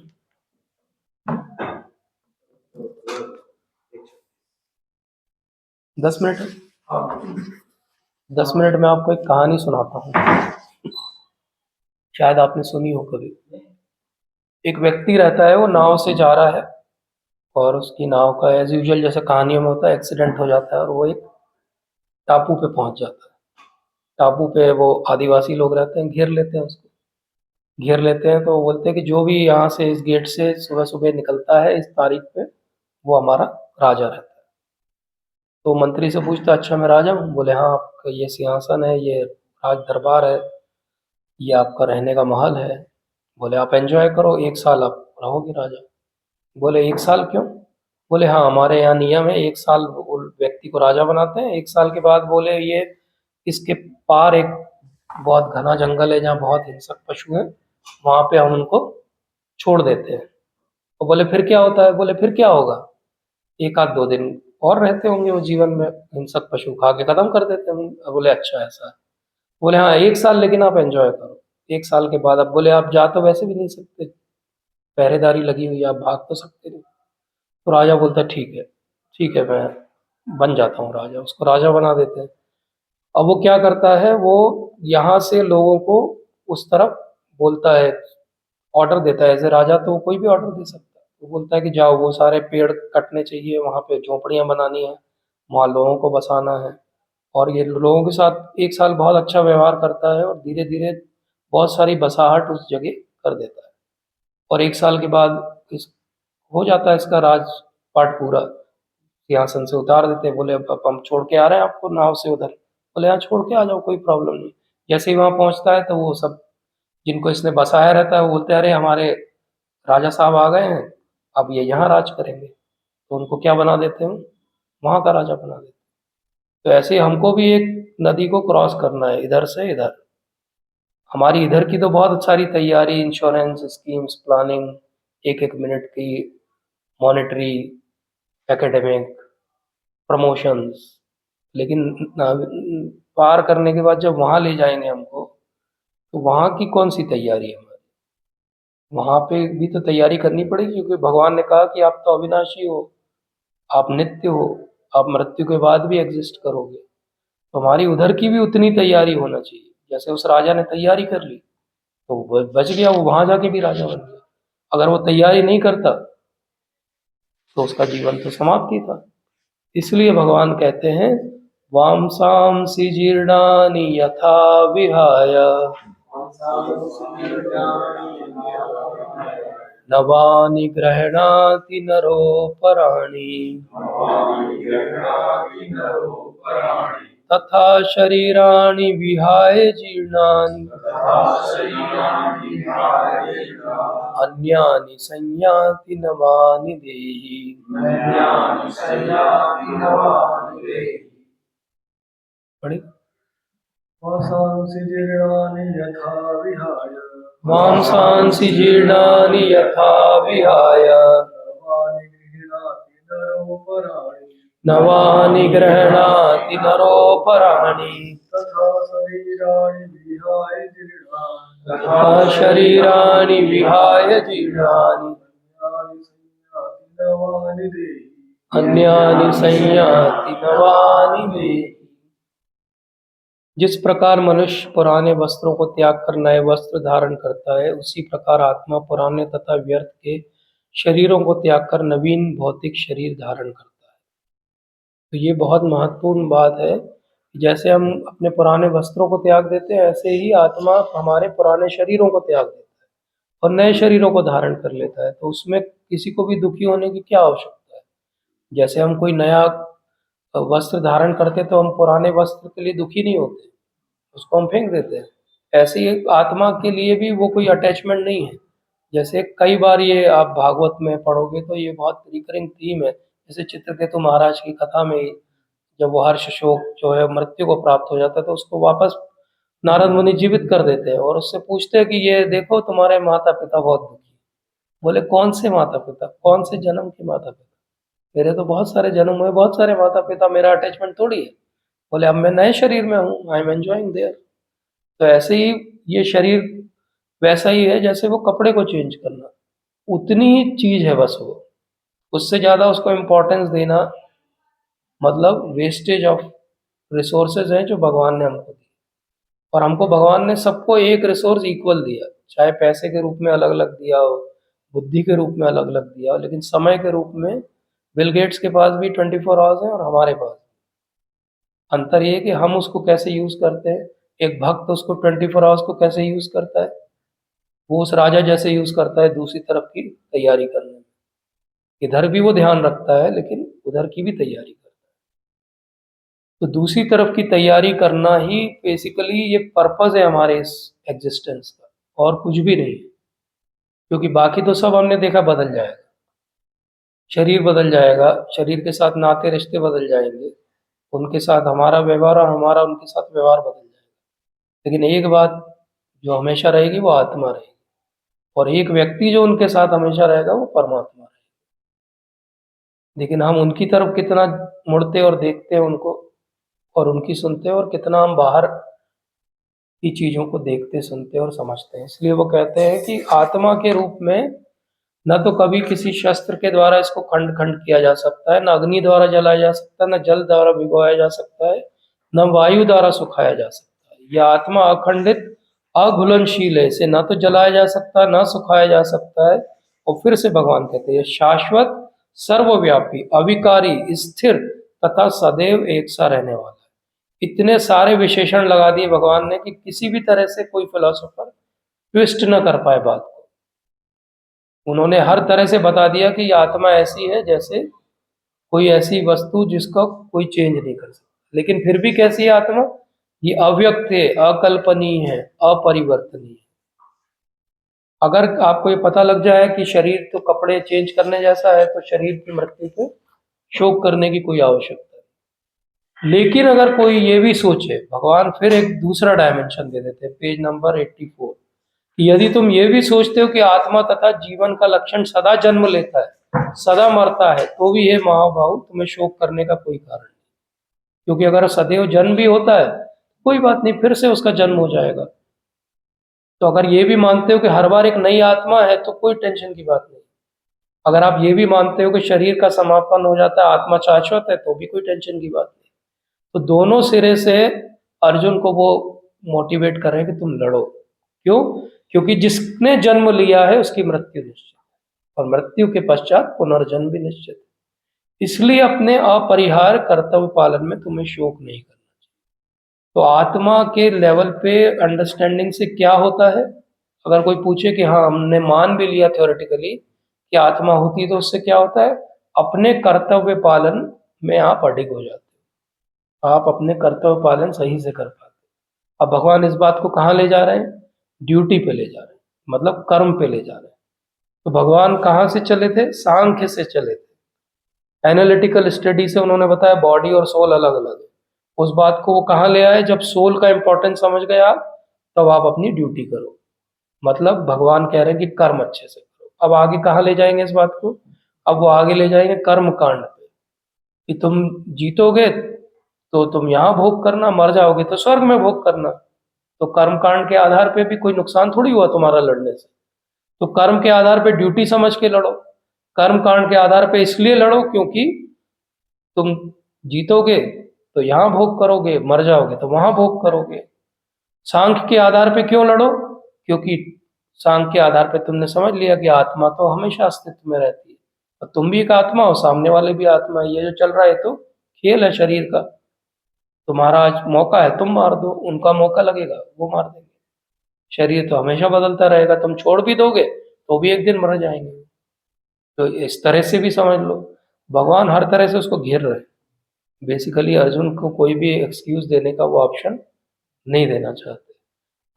10 मिनट है? 10 मिनट में आपको एक कहानी सुनाता हूँ, शायद आपने सुनी हो कभी। एक व्यक्ति रहता है, वो नाव से जा रहा है और उसकी नाव का एज यूजुअल जैसे कहानियों में होता है एक्सीडेंट हो जाता है और वो एक टापू पे पहुंच जाता है। टापू पे वो आदिवासी लोग रहते हैं, घेर लेते हैं उसको। घेर लेते हैं तो वो बोलते हैं कि जो भी यहाँ से इस गेट से सुबह सुबह निकलता है इस तारीख पे, वो हमारा राजा रहता है। तो मंत्री से पूछता है, अच्छा मैं राजा हूँ? बोले हाँ, आपका ये सिंहासन है, ये राज दरबार है, ये आपका रहने का महल है। बोले आप एंजॉय करो, 1 साल आप रहोगे राजा। बोले 1 साल क्यों? बोले हाँ, हमारे यहाँ नियम है, 1 साल वो व्यक्ति को राजा बनाते हैं, 1 साल के बाद बोले ये इसके पार एक बहुत घना जंगल है जहाँ बहुत हिंसक पशु हैं, वहाँ पे हम उनको छोड़ देते हैं। तो बोले फिर क्या होता है? बोले फिर क्या होगा, 1 आध 2 दिन और रहते होंगे वो जीवन में, हिंसक पशु खा के खत्म कर देते हैं। बोले अच्छा ऐसा है? बोले हाँ 1 साल, लेकिन आप एंजॉय करो। 1 साल के बाद अब बोले आप जा तो वैसे भी नहीं सकते, पहरेदारी लगी हुई है, आप भाग तो सकते नहीं। तो राजा बोलता है ठीक है, ठीक है, मैं बन जाता हूँ राजा। उसको राजा बना देते हैं। अब वो क्या करता है, वो यहाँ से लोगों को उस तरफ बोलता है, ऑर्डर देता है। एज ए राजा तो कोई भी ऑर्डर दे सकता है। वो बोलता है कि जाओ वो सारे पेड़ कटने चाहिए, वहाँ पे झोपड़ियाँ बनानी है, वहाँ लोगों को बसाना है। और ये लोगों के साथ 1 साल बहुत अच्छा व्यवहार करता है और धीरे धीरे बहुत सारी बसाहट उस जगह कर देता है। और 1 साल के बाद इस हो जाता है इसका राजपाट पूरा, सिंहासन से उतार देते हैं। बोले अब हम छोड़ के आ रहे हैं आपको नाव से उधर, बोले यहाँ छोड़ के आ जाओ, कोई प्रॉब्लम नहीं। जैसे ही वहाँ पहुँचता है तो वो सब जिनको इसने बसाया रहता है वो बोलते हैं अरे हमारे राजा साहब आ गए हैं, अब ये यहाँ राज करेंगे। तो उनको क्या बना देते हैं, वहाँ का राजा बना देते हैं। तो ऐसे ही हमको भी एक नदी को क्रॉस करना है इधर से इधर। हमारी इधर की तो बहुत सारी तैयारी, इंश्योरेंस स्कीम्स, प्लानिंग, एक एक मिनट की मॉनेटरी, एकेडमिक, प्रमोशंस, लेकिन पार करने के बाद जब वहाँ ले जाएंगे हमको, तो वहाँ की कौन सी तैयारी है हमारी? वहाँ पे भी तो तैयारी करनी पड़ेगी, क्योंकि भगवान ने कहा कि आप तो अविनाशी हो, आप नित्य हो, आप मृत्यु के बाद भी एग्जिस्ट करोगे। तो हमारी उधर की भी उतनी तैयारी होना चाहिए। जैसे उस राजा ने तैयारी कर ली तो वो बच गया, वो वहां जाके भी राजा बन गया। अगर वो तैयारी नहीं करता तो उसका जीवन तो समाप्त ही था। इसलिए भगवान कहते हैं वामसांसि जीर्णानि यथा विहाय नवानि गृह्णाति नरोपराणि तथा शरीराणि विहाय जीर्णानि अन्यानि संयाति नवानि देहि। पढ़े? वासांसि जीर्णानि यथा विहाय मांसांसि जीर्णानि यथा विहाय नवानि गृह्णाति नरोपराणि नवानि गृह्णाति नरोपराणि तथा शरीराणि विहाय जीर्णानि तथा शरीराणि विहाय जीर्णानि अन्यानि संयाति अन्यानि संयाति नवानि देहि। नवानि देहि। जिस प्रकार मनुष्य पुराने वस्त्रों को त्याग कर नए वस्त्र धारण करता है, उसी प्रकार आत्मा पुराने तथा व्यर्थ के शरीरों को त्याग कर नवीन भौतिक शरीर धारण करता है। तो ये बहुत महत्वपूर्ण बात है। जैसे हम अपने पुराने वस्त्रों को त्याग देते हैं, ऐसे ही आत्मा हमारे पुराने शरीरों को त्याग देता है और नए शरीरों को धारण कर लेता है। तो उसमें किसी को भी दुखी होने की क्या आवश्यकता है? जैसे हम कोई नया वस्त्र धारण करते तो हम पुराने वस्त्र के लिए दुखी नहीं होते, उसको हम फेंक देते हैं। ऐसे ही आत्मा के लिए भी वो कोई अटैचमेंट नहीं है। जैसे कई बार ये आप भागवत में पढ़ोगे तो ये बहुत रिकरिंग थीम है। जैसे चित्रकेतु महाराज की कथा में जब वो हर्ष शोक जो है मृत्यु को प्राप्त हो जाता है तो उसको वापस नारद मुनि जीवित कर देते हैं और उससे पूछते हैं कि ये देखो तुम्हारे माता पिता बहुत दुखी। बोले कौन से माता पिता, कौन से जन्म के माता पिता? मेरे तो बहुत सारे जन्म हुए, बहुत सारे माता पिता, मेरा अटैचमेंट थोड़ी है। बोले अब मैं नए शरीर में हूँ, आई एम एंजॉइंग देयर। तो ऐसे ही ये शरीर वैसा ही है जैसे वो कपड़े को चेंज करना, उतनी ही चीज है बस वो। उससे ज्यादा उसको इम्पोर्टेंस देना मतलब वेस्टेज ऑफ रिसोर्सेज हैं जो भगवान ने हमको दी। और हमको भगवान ने सबको एक रिसोर्स इक्वल दिया, चाहे पैसे के रूप में अलग अलग दिया हो, बुद्धि के रूप में अलग अलग दिया हो, लेकिन समय के रूप में बिल गेट्स के पास भी 24 आवर्स हैं और हमारे पास। अंतर ये है कि हम उसको कैसे यूज करते हैं। एक भक्त उसको 24 आवर्स को कैसे यूज करता है, वो उस राजा जैसे यूज करता है दूसरी तरफ की तैयारी करने में। इधर भी वो ध्यान रखता है लेकिन उधर की भी तैयारी करता है। तो दूसरी तरफ की तैयारी करना ही बेसिकली ये पर्पस है हमारे इस एग्जिस्टेंस का, और कुछ भी नहीं है। क्योंकि बाकी तो सब हमने देखा बदल जाएगा, शरीर बदल जाएगा, शरीर के साथ नाते रिश्ते बदल जाएंगे, उनके साथ हमारा व्यवहार और हमारा उनके साथ व्यवहार बदल जाएगा। लेकिन एक बात जो हमेशा रहेगी वो आत्मा रहेगी, और एक व्यक्ति जो उनके साथ हमेशा रहेगा वो परमात्मा रहेगा। लेकिन हम उनकी तरफ कितना मुड़ते और देखते हैं उनको और उनकी सुनते हैं, और कितना हम बाहर की चीजों को देखते सुनते और समझते हैं। इसलिए वो कहते हैं कि आत्मा के रूप में न तो कभी किसी शस्त्र के द्वारा इसको खंड खंड किया जा सकता है, न अग्नि द्वारा जलाया जा सकता है, न जल द्वारा भिगोया जा सकता है, न वायु द्वारा सुखाया जा सकता है। यह आत्मा अखंडित अघुलनशील है, इसे न तो जलाया जा सकता, न सुखाया जा सकता है। और फिर से भगवान कहते हैं शाश्वत, सर्वव्यापी, अविकारी, स्थिर तथा सदैव एक सा रहने वाला है। इतने सारे विशेषण लगा दिए भगवान ने कि किसी भी तरह से कोई फिलोसोफर ट्विस्ट न कर पाए बात को। उन्होंने हर तरह से बता दिया कि ये आत्मा ऐसी है जैसे कोई ऐसी वस्तु जिसका कोई चेंज नहीं कर सकता। लेकिन फिर भी कैसी है आत्मा? ये अव्यक्त है, अकल्पनीय है, अपरिवर्तनीय है। अगर आपको ये पता लग जाए कि शरीर तो कपड़े चेंज करने जैसा है, तो शरीर की मृत्यु पे शोक करने की कोई आवश्यकता नहीं। लेकिन अगर कोई ये भी सोचे, भगवान फिर एक दूसरा डायमेंशन दे देते हैं, पेज नंबर 84, कि यदि तुम ये भी सोचते हो कि आत्मा तथा जीवन का लक्षण सदा जन्म लेता है, सदा मरता है, तो भी हे महाभाव तुम्हें शोक करने का कोई कारण नहीं। क्योंकि अगर सदैव जन्म भी होता है, कोई बात नहीं, फिर से उसका जन्म हो जाएगा। तो अगर ये भी मानते हो कि हर बार एक नई आत्मा है, तो कोई टेंशन की बात नहीं। अगर आप ये भी मानते हो कि शरीर का समापन हो जाता है, आत्मा शाश्वत है, तो भी कोई टेंशन की बात नहीं। तो दोनों सिरे से अर्जुन को वो मोटिवेट कर रहे हैं कि तुम लड़ो। क्यों? क्योंकि जिसने जन्म लिया है उसकी मृत्यु निश्चित है, और मृत्यु के पश्चात पुनर्जन्म भी निश्चित है। इसलिए अपने अपरिहार्य कर्तव्य पालन में तुम्हें शोक नहीं करना चाहिए। तो आत्मा के लेवल पे अंडरस्टैंडिंग से क्या होता है? अगर कोई पूछे कि हाँ हमने मान भी लिया थ्योरेटिकली कि आत्मा होती है, तो उससे क्या होता है? अपने कर्तव्य पालन में आप अडिग हो जाते हो, आप अपने कर्तव्य पालन सही से कर पाते हो। अब भगवान इस बात को कहाँ ले जा रहे हैं? ड्यूटी पे ले जा रहे हैं, मतलब कर्म पे ले जा रहे हैं। तो भगवान कहाँ से चले थे? सांख्य से चले थे। एनालिटिकल स्टडी से उन्होंने बताया बॉडी और सोल अलग अलग है। उस बात को वो कहाँ ले आए? जब सोल का इंपॉर्टेंस समझ गए आप, तब आप अपनी ड्यूटी करो। मतलब भगवान कह रहे हैं कि कर्म अच्छे से करो। अब आगे कहाँ ले जाएंगे इस बात को? अब वो आगे ले जाएंगे कर्म कांड पे, कि तुम जीतोगे तो तुम यहाँ भोग करना, मर जाओगे तो स्वर्ग में भोग करना। तो कर्म कांड के आधार पे भी कोई नुकसान थोड़ी हुआ तुम्हारा लड़ने से। तो कर्म के आधार पे ड्यूटी समझ के लड़ो। कर्म कांड के आधार पे इसलिए लड़ो क्योंकि तुम जीतोगे तो यहाँ भोग करोगे, मर जाओगे तो वहां भोग करोगे। सांख्य के आधार पे क्यों लड़ो? क्योंकि सांख्य के आधार पे तुमने समझ लिया कि आत्मा तो हमेशा अस्तित्व में रहती है, और तुम भी एक आत्मा हो, सामने वाले भी आत्मा है। ये जो चल रहा है तो खेल है शरीर का। तुम्हारा आज मौका है, तुम मार दो, उनका मौका लगेगा, वो मार देंगे। शरीर तो हमेशा बदलता रहेगा, तुम छोड़ भी दोगे तो भी एक दिन मर जाएंगे। तो इस तरह से भी समझ लो, भगवान हर तरह से उसको घेर रहे हैं। बेसिकली अर्जुन को कोई भी एक्सक्यूज देने का वो ऑप्शन नहीं देना चाहते।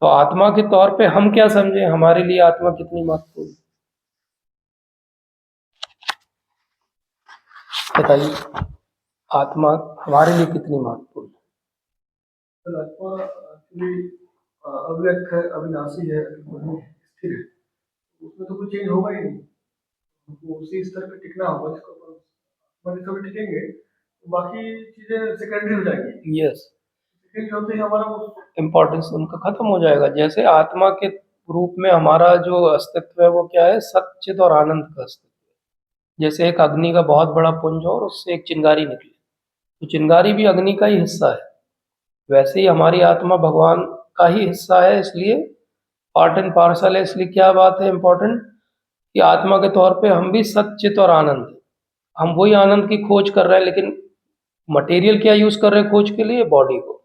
तो आत्मा के तौर पे हम क्या समझे, हमारे लिए आत्मा कितनी महत्वपूर्ण है? बताइए, आत्मा हमारे लिए कितनी महत्वपूर्ण है? तो आत्मा एक्चुअली अव्यक्त है, अविनाशी है, स्थिर है। उसमें तो कुछ चेंज होगा ही नहीं। हमको उसी स्तर पे टिकना होगा जिसको अपन कभी टिकेंगे तो बाकी चीजें सेकेंडरी हो जाएंगी। यस, सेकेंडरी होते ही हमारा वो इम्पोर्टेंस उनका खत्म हो जाएगा। जैसे आत्मा के रूप में हमारा जो अस्तित्व है वो क्या है? सच्चित और आनंद का अस्तित्व है। जैसे एक अग्नि का बहुत बड़ा पुंज हो और उससे एक चिंगारी निकले, तो चिंगारी भी अग्नि का ही हिस्सा है। वैसे ही हमारी आत्मा भगवान का ही हिस्सा है, इसलिए पार्ट एंड पार्सल है। इसलिए क्या बात है इम्पोर्टेंट, कि आत्मा के तौर पे हम भी सच्चित और आनंद हैं। हम वही आनंद की खोज कर रहे हैं, लेकिन मटेरियल क्या यूज कर रहे हैं खोज के लिए? बॉडी को,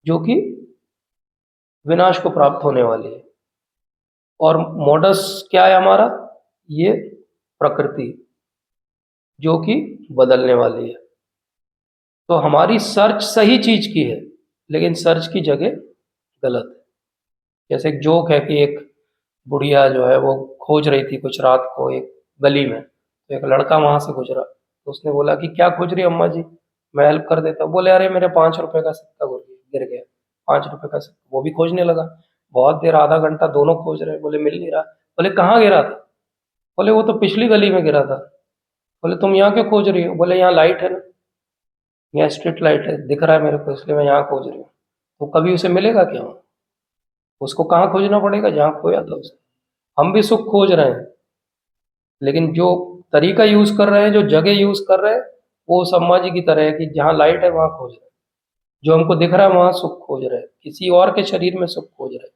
जो कि विनाश को प्राप्त होने वाली है। और मोडस क्या है हमारा? ये प्रकृति, जो कि बदलने वाली है। तो हमारी सर्च सही चीज की है, लेकिन सर्च की जगह गलत है। जैसे एक जोक है कि एक बुढ़िया जो है वो खोज रही थी कुछ रात को एक गली में, तो एक लड़का वहां से गुजरा, तो उसने बोला कि क्या खोज रही है अम्मा जी, मैं हेल्प कर देता हूँ। बोले अरे मेरे 5 रुपए का सिक्का गिर गया, 5 रुपए का सिक्का। वो भी खोजने लगा, बहुत देर, आधा घंटा दोनों खोज रहे, बोले मिल नहीं रहा। बोले कहाँ गिरा था? बोले वो तो पिछली गली में गिरा था। बोले तुम यहाँ क्यों खोज रही हो? बोले यहाँ लाइट है ना, यहाँ स्ट्रीट लाइट है, दिख रहा है मेरे को, इसलिए मैं यहाँ खोज रही हूँ। तो कभी उसे मिलेगा क्या? उसको कहाँ खोजना पड़ेगा? जहाँ खोया था उसे। हम भी सुख खोज रहे हैं, लेकिन जो तरीका यूज कर रहे हैं, जो जगह यूज कर रहे हैं, वो उस अम्मा जी की तरह है कि जहाँ लाइट है वहां खोज रहे हैं, जो हमको दिख रहा है वहां सुख खोज रहे हैं, किसी और के शरीर में सुख खोज रहे हैं,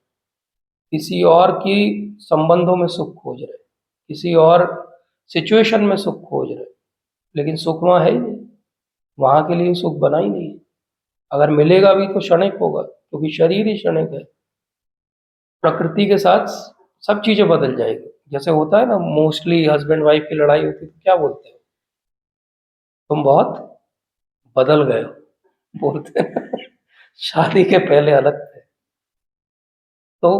किसी और की संबंधों में सुख खोज रहे हैं, किसी और सिचुएशन में सुख खोज रहे हैं, लेकिन सुख वहां है ही नहीं, वहां के लिए सुख बना ही नहीं है। अगर मिलेगा भी तो क्षणिक होगा, क्योंकि शरीर ही क्षणिक है। प्रकृति के साथ सब चीजें बदल जाएगी। जैसे होता है ना, मोस्टली हस्बैंड वाइफ की लड़ाई होती है तो क्या बोलते हैं? तुम बहुत बदल गए हो, बोलते हैं। शादी के पहले अलग थे। तो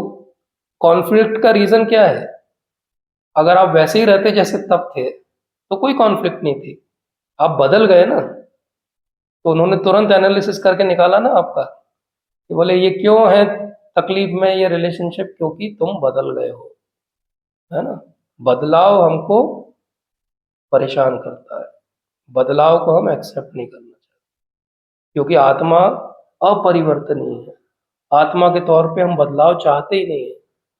कॉन्फ्लिक्ट का रीजन क्या है? अगर आप वैसे ही रहते जैसे तब थे तो कोई कॉन्फ्लिक्ट नहीं थी। आप बदल गए ना, तो उन्होंने तुरंत एनालिसिस करके निकाला ना आपका कि बोले ये क्यों है तकलीफ में ये रिलेशनशिप, क्योंकि तुम बदल गए हो, है ना। बदलाव हमको परेशान करता है, बदलाव को हम एक्सेप्ट नहीं करना चाहते, क्योंकि आत्मा अपरिवर्तनीय है। आत्मा के तौर पे हम बदलाव चाहते ही नहीं है,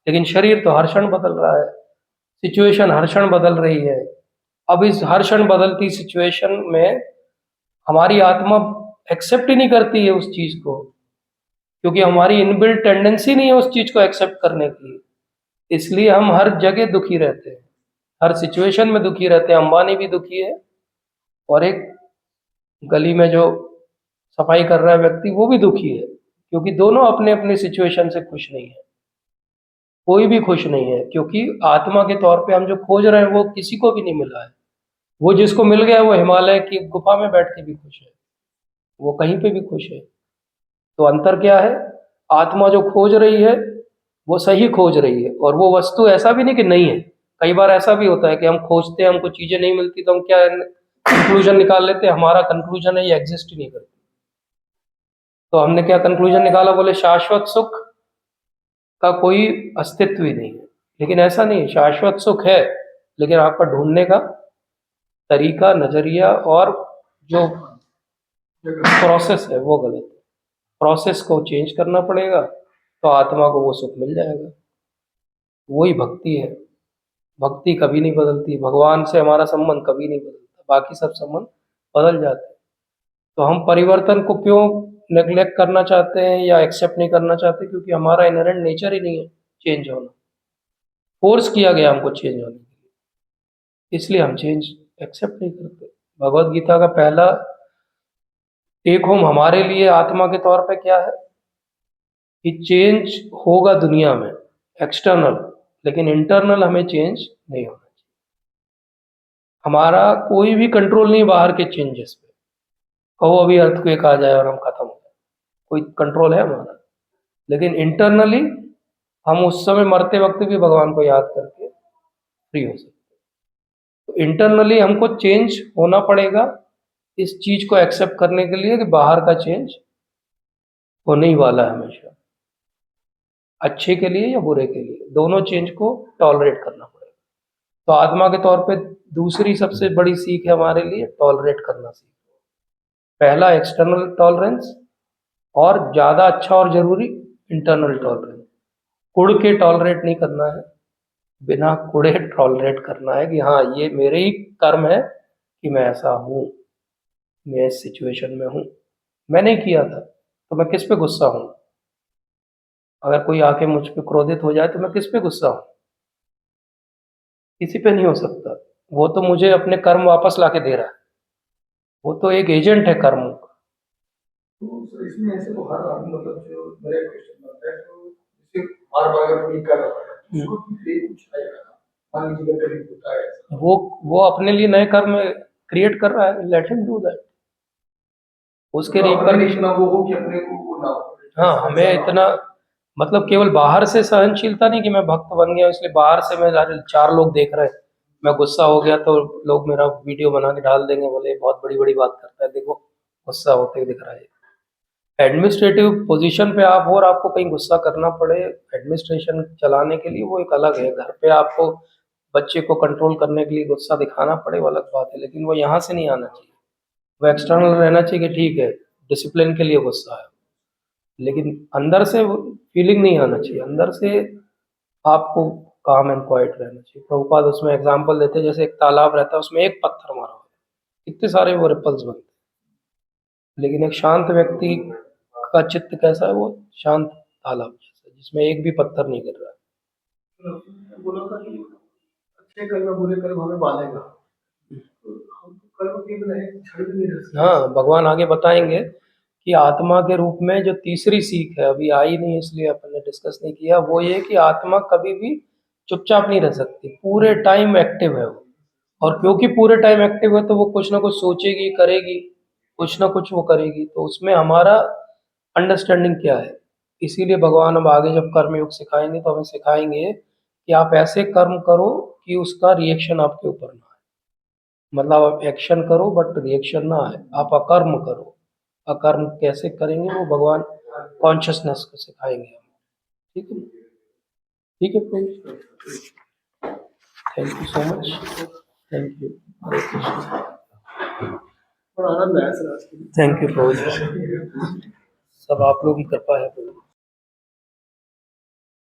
लेकिन शरीर तो हर क्षण बदल रहा है, सिचुएशन हर क्षण बदल रही है। अब इस हर क्षण बदलती सिचुएशन में हमारी आत्मा एक्सेप्ट ही नहीं करती है उस चीज को, क्योंकि हमारी इनबिल्ट टेंडेंसी नहीं है उस चीज को एक्सेप्ट करने की। इसलिए हम हर जगह दुखी रहते हैं, हर सिचुएशन में दुखी रहते हैं। अंबानी भी दुखी है, और एक गली में जो सफाई कर रहा है व्यक्ति वो भी दुखी है, क्योंकि दोनों अपने अपने सिचुएशन से खुश नहीं है। कोई भी खुश नहीं है, क्योंकि आत्मा के तौर पे हम जो खोज रहे हैं वो किसी को भी नहीं मिला है। वो जिसको मिल गया वो हिमालय की गुफा में बैठ के भी खुश है, वो कहीं पे भी खुश है। तो अंतर क्या है? आत्मा जो खोज रही है वो सही खोज रही है, और वो वस्तु ऐसा भी नहीं कि नहीं है। कई बार ऐसा भी होता है कि हम खोजते हैं, हमको चीजें नहीं मिलती, तो हम क्या कंक्लूजन निकाल लेते हैं, हमारा कंक्लूजन है ये एग्जिस्ट ही नहीं करती। तो हमने क्या कंक्लूजन निकाला? बोले शाश्वत सुख का कोई अस्तित्व ही नहीं है। लेकिन ऐसा नहीं है, शाश्वत सुख है, लेकिन आपका ढूंढने का तरीका, नजरिया और जो प्रोसेस है वो गलत है। प्रोसेस को चेंज करना पड़ेगा, तो आत्मा को वो सुख मिल जाएगा। वही भक्ति है। भक्ति कभी नहीं बदलती, भगवान से हमारा संबंध कभी नहीं बदलता, बाकी सब संबंध बदल जाते हैं। तो हम परिवर्तन को क्यों नेग्लेक्ट करना चाहते हैं या एक्सेप्ट नहीं करना चाहते? क्योंकि हमारा इनहेरेंट नेचर ही नहीं है चेंज होना, फोर्स किया गया हमको चेंज होने के लिए, इसलिए हम चेंज एक्सेप्ट नहीं करते। भगवत गीता का पहला टेक होम हमारे लिए आत्मा के तौर पे क्या है कि चेंज होगा दुनिया में एक्सटर्नल, लेकिन इंटरनल हमें चेंज नहीं होना चाहिए। हमारा कोई भी कंट्रोल नहीं बाहर के चेंजेस पे। कहो अभी अर्थक्वेक आ जाए और हम खत्म हो जाए, कोई कंट्रोल है हमारा? लेकिन इंटरनली हम उस समय मरते वक्त भी भगवान को याद करके फ्री हो सकते हैं। तो इंटरनली हमको चेंज होना पड़ेगा इस चीज को एक्सेप्ट करने के लिए कि बाहर का चेंज होने ही वाला है हमेशा, अच्छे के लिए या बुरे के लिए, दोनों चेंज को टॉलरेट करना पड़ेगा। तो आत्मा के तौर पे दूसरी सबसे बड़ी सीख है हमारे लिए टॉलरेट करना सीख। पहला एक्सटर्नल टॉलरेंस, और ज्यादा अच्छा और जरूरी इंटरनल टॉलरेंस। कुड़ के टॉलरेट नहीं करना है, बिना कुड़े टॉलरेट करना है कि हाँ ये मेरे ही कर्म है कि मैं ऐसा हूँ, मैं इस सिचुएशन में हूँ, मैंने किया था तो मैं किस पे गुस्सा हूँ? अगर कोई आके मुझ पे क्रोधित हो जाए तो मैं किस पे गुस्सा हूँ? किसी पे नहीं हो सकता। वो तो मुझे अपने कर्म वापस लाके दे रहा है, वो तो एक एजेंट है कर्म का। तो सर इसमें ऐसे तो हर आदमी मतलब जो मेरा क्वेश्चन बनता है तो जैसे बार बार अगर कोई कर रहा है उसको भी कुछ आएगा। मान लीजिए अगर कभी होता है ऐसा, वो अपने लिए नए कर्म क्रिएट कर रहा है, लेट हिम डू दैट। उसके तो अपने रिपर इतना वो हो कि अपने को वो ना हो। हाँ, हमें इतना मतलब केवल बाहर से सहनशीलता नहीं कि मैं भक्त बन गया इसलिए बाहर से मैं चार लोग देख रहे हैं, मैं गुस्सा हो गया तो लोग मेरा वीडियो बना के डाल देंगे, बोले बहुत बड़ी बड़ी बात करता है, देखो गुस्सा होते हुए दिख रहा है। एडमिनिस्ट्रेटिव पोजीशन पे आप हो और आपको कहीं गुस्सा करना पड़े एडमिनिस्ट्रेशन चलाने के लिए, वो एक अलग है। घर पे आपको बच्चे को कंट्रोल करने के लिए गुस्सा दिखाना पड़े वो अलग बात है, लेकिन वो यहाँ से नहीं आना चाहिए। वो एक्सटर्नल रहना चाहिए कि ठीक है डिसिप्लिन के लिए गुस्सा है, लेकिन अंदर से फीलिंग नहीं आना चाहिए। अंदर से आपको काम एंड क्वाइट रहना चाहिए। प्रभुपाद उसमें एग्जांपल देते हैं, जैसे एक तालाब रहता है उसमें एक पत्थर मारा हुआ है, कितने सारे वो रिपल्स बनते हैं, लेकिन एक शांत व्यक्ति का चित्त कैसा है? वो शांत तालाब जैसा जिसमें एक भी पत्थर नहीं गिर रहा है। बोला था कि अच्छे कर्म बुरे कर्म हमें बांधेगा, तो हम कर्म के बिना एक क्षण भी नहीं रह सकते। हाँ, भगवान आगे बताएंगे कि आत्मा के रूप में जो तीसरी सीख है अभी आई नहीं इसलिए अपन ने डिस्कस नहीं किया, वो ये कि आत्मा कभी भी चुपचाप नहीं रह सकती, पूरे टाइम एक्टिव है वो। और क्योंकि पूरे टाइम एक्टिव है तो वो कुछ ना कुछ सोचेगी, करेगी, कुछ ना कुछ वो करेगी। तो उसमें हमारा अंडरस्टैंडिंग क्या है। इसीलिए भगवान अब आगे जब कर्मयोग सिखाएंगे तो हमें सिखाएंगे कि आप ऐसे कर्म करो कि उसका रिएक्शन आपके ऊपर ना आए। मतलब आप एक्शन करो बट रिएक्शन ना आए, आप अकर्म करो। अकर्म कैसे करेंगे वो भगवान कॉन्शियसनेस को सिखाएंगे हमें। ठीक है, ठीक है प्रभु, thank you so much, thank you, Hare Krishna, बड़ा आनंद आया सर आज के दिन। थैंक यू प्रभु जी, सब आप लोगों की कृपा है प्रभु।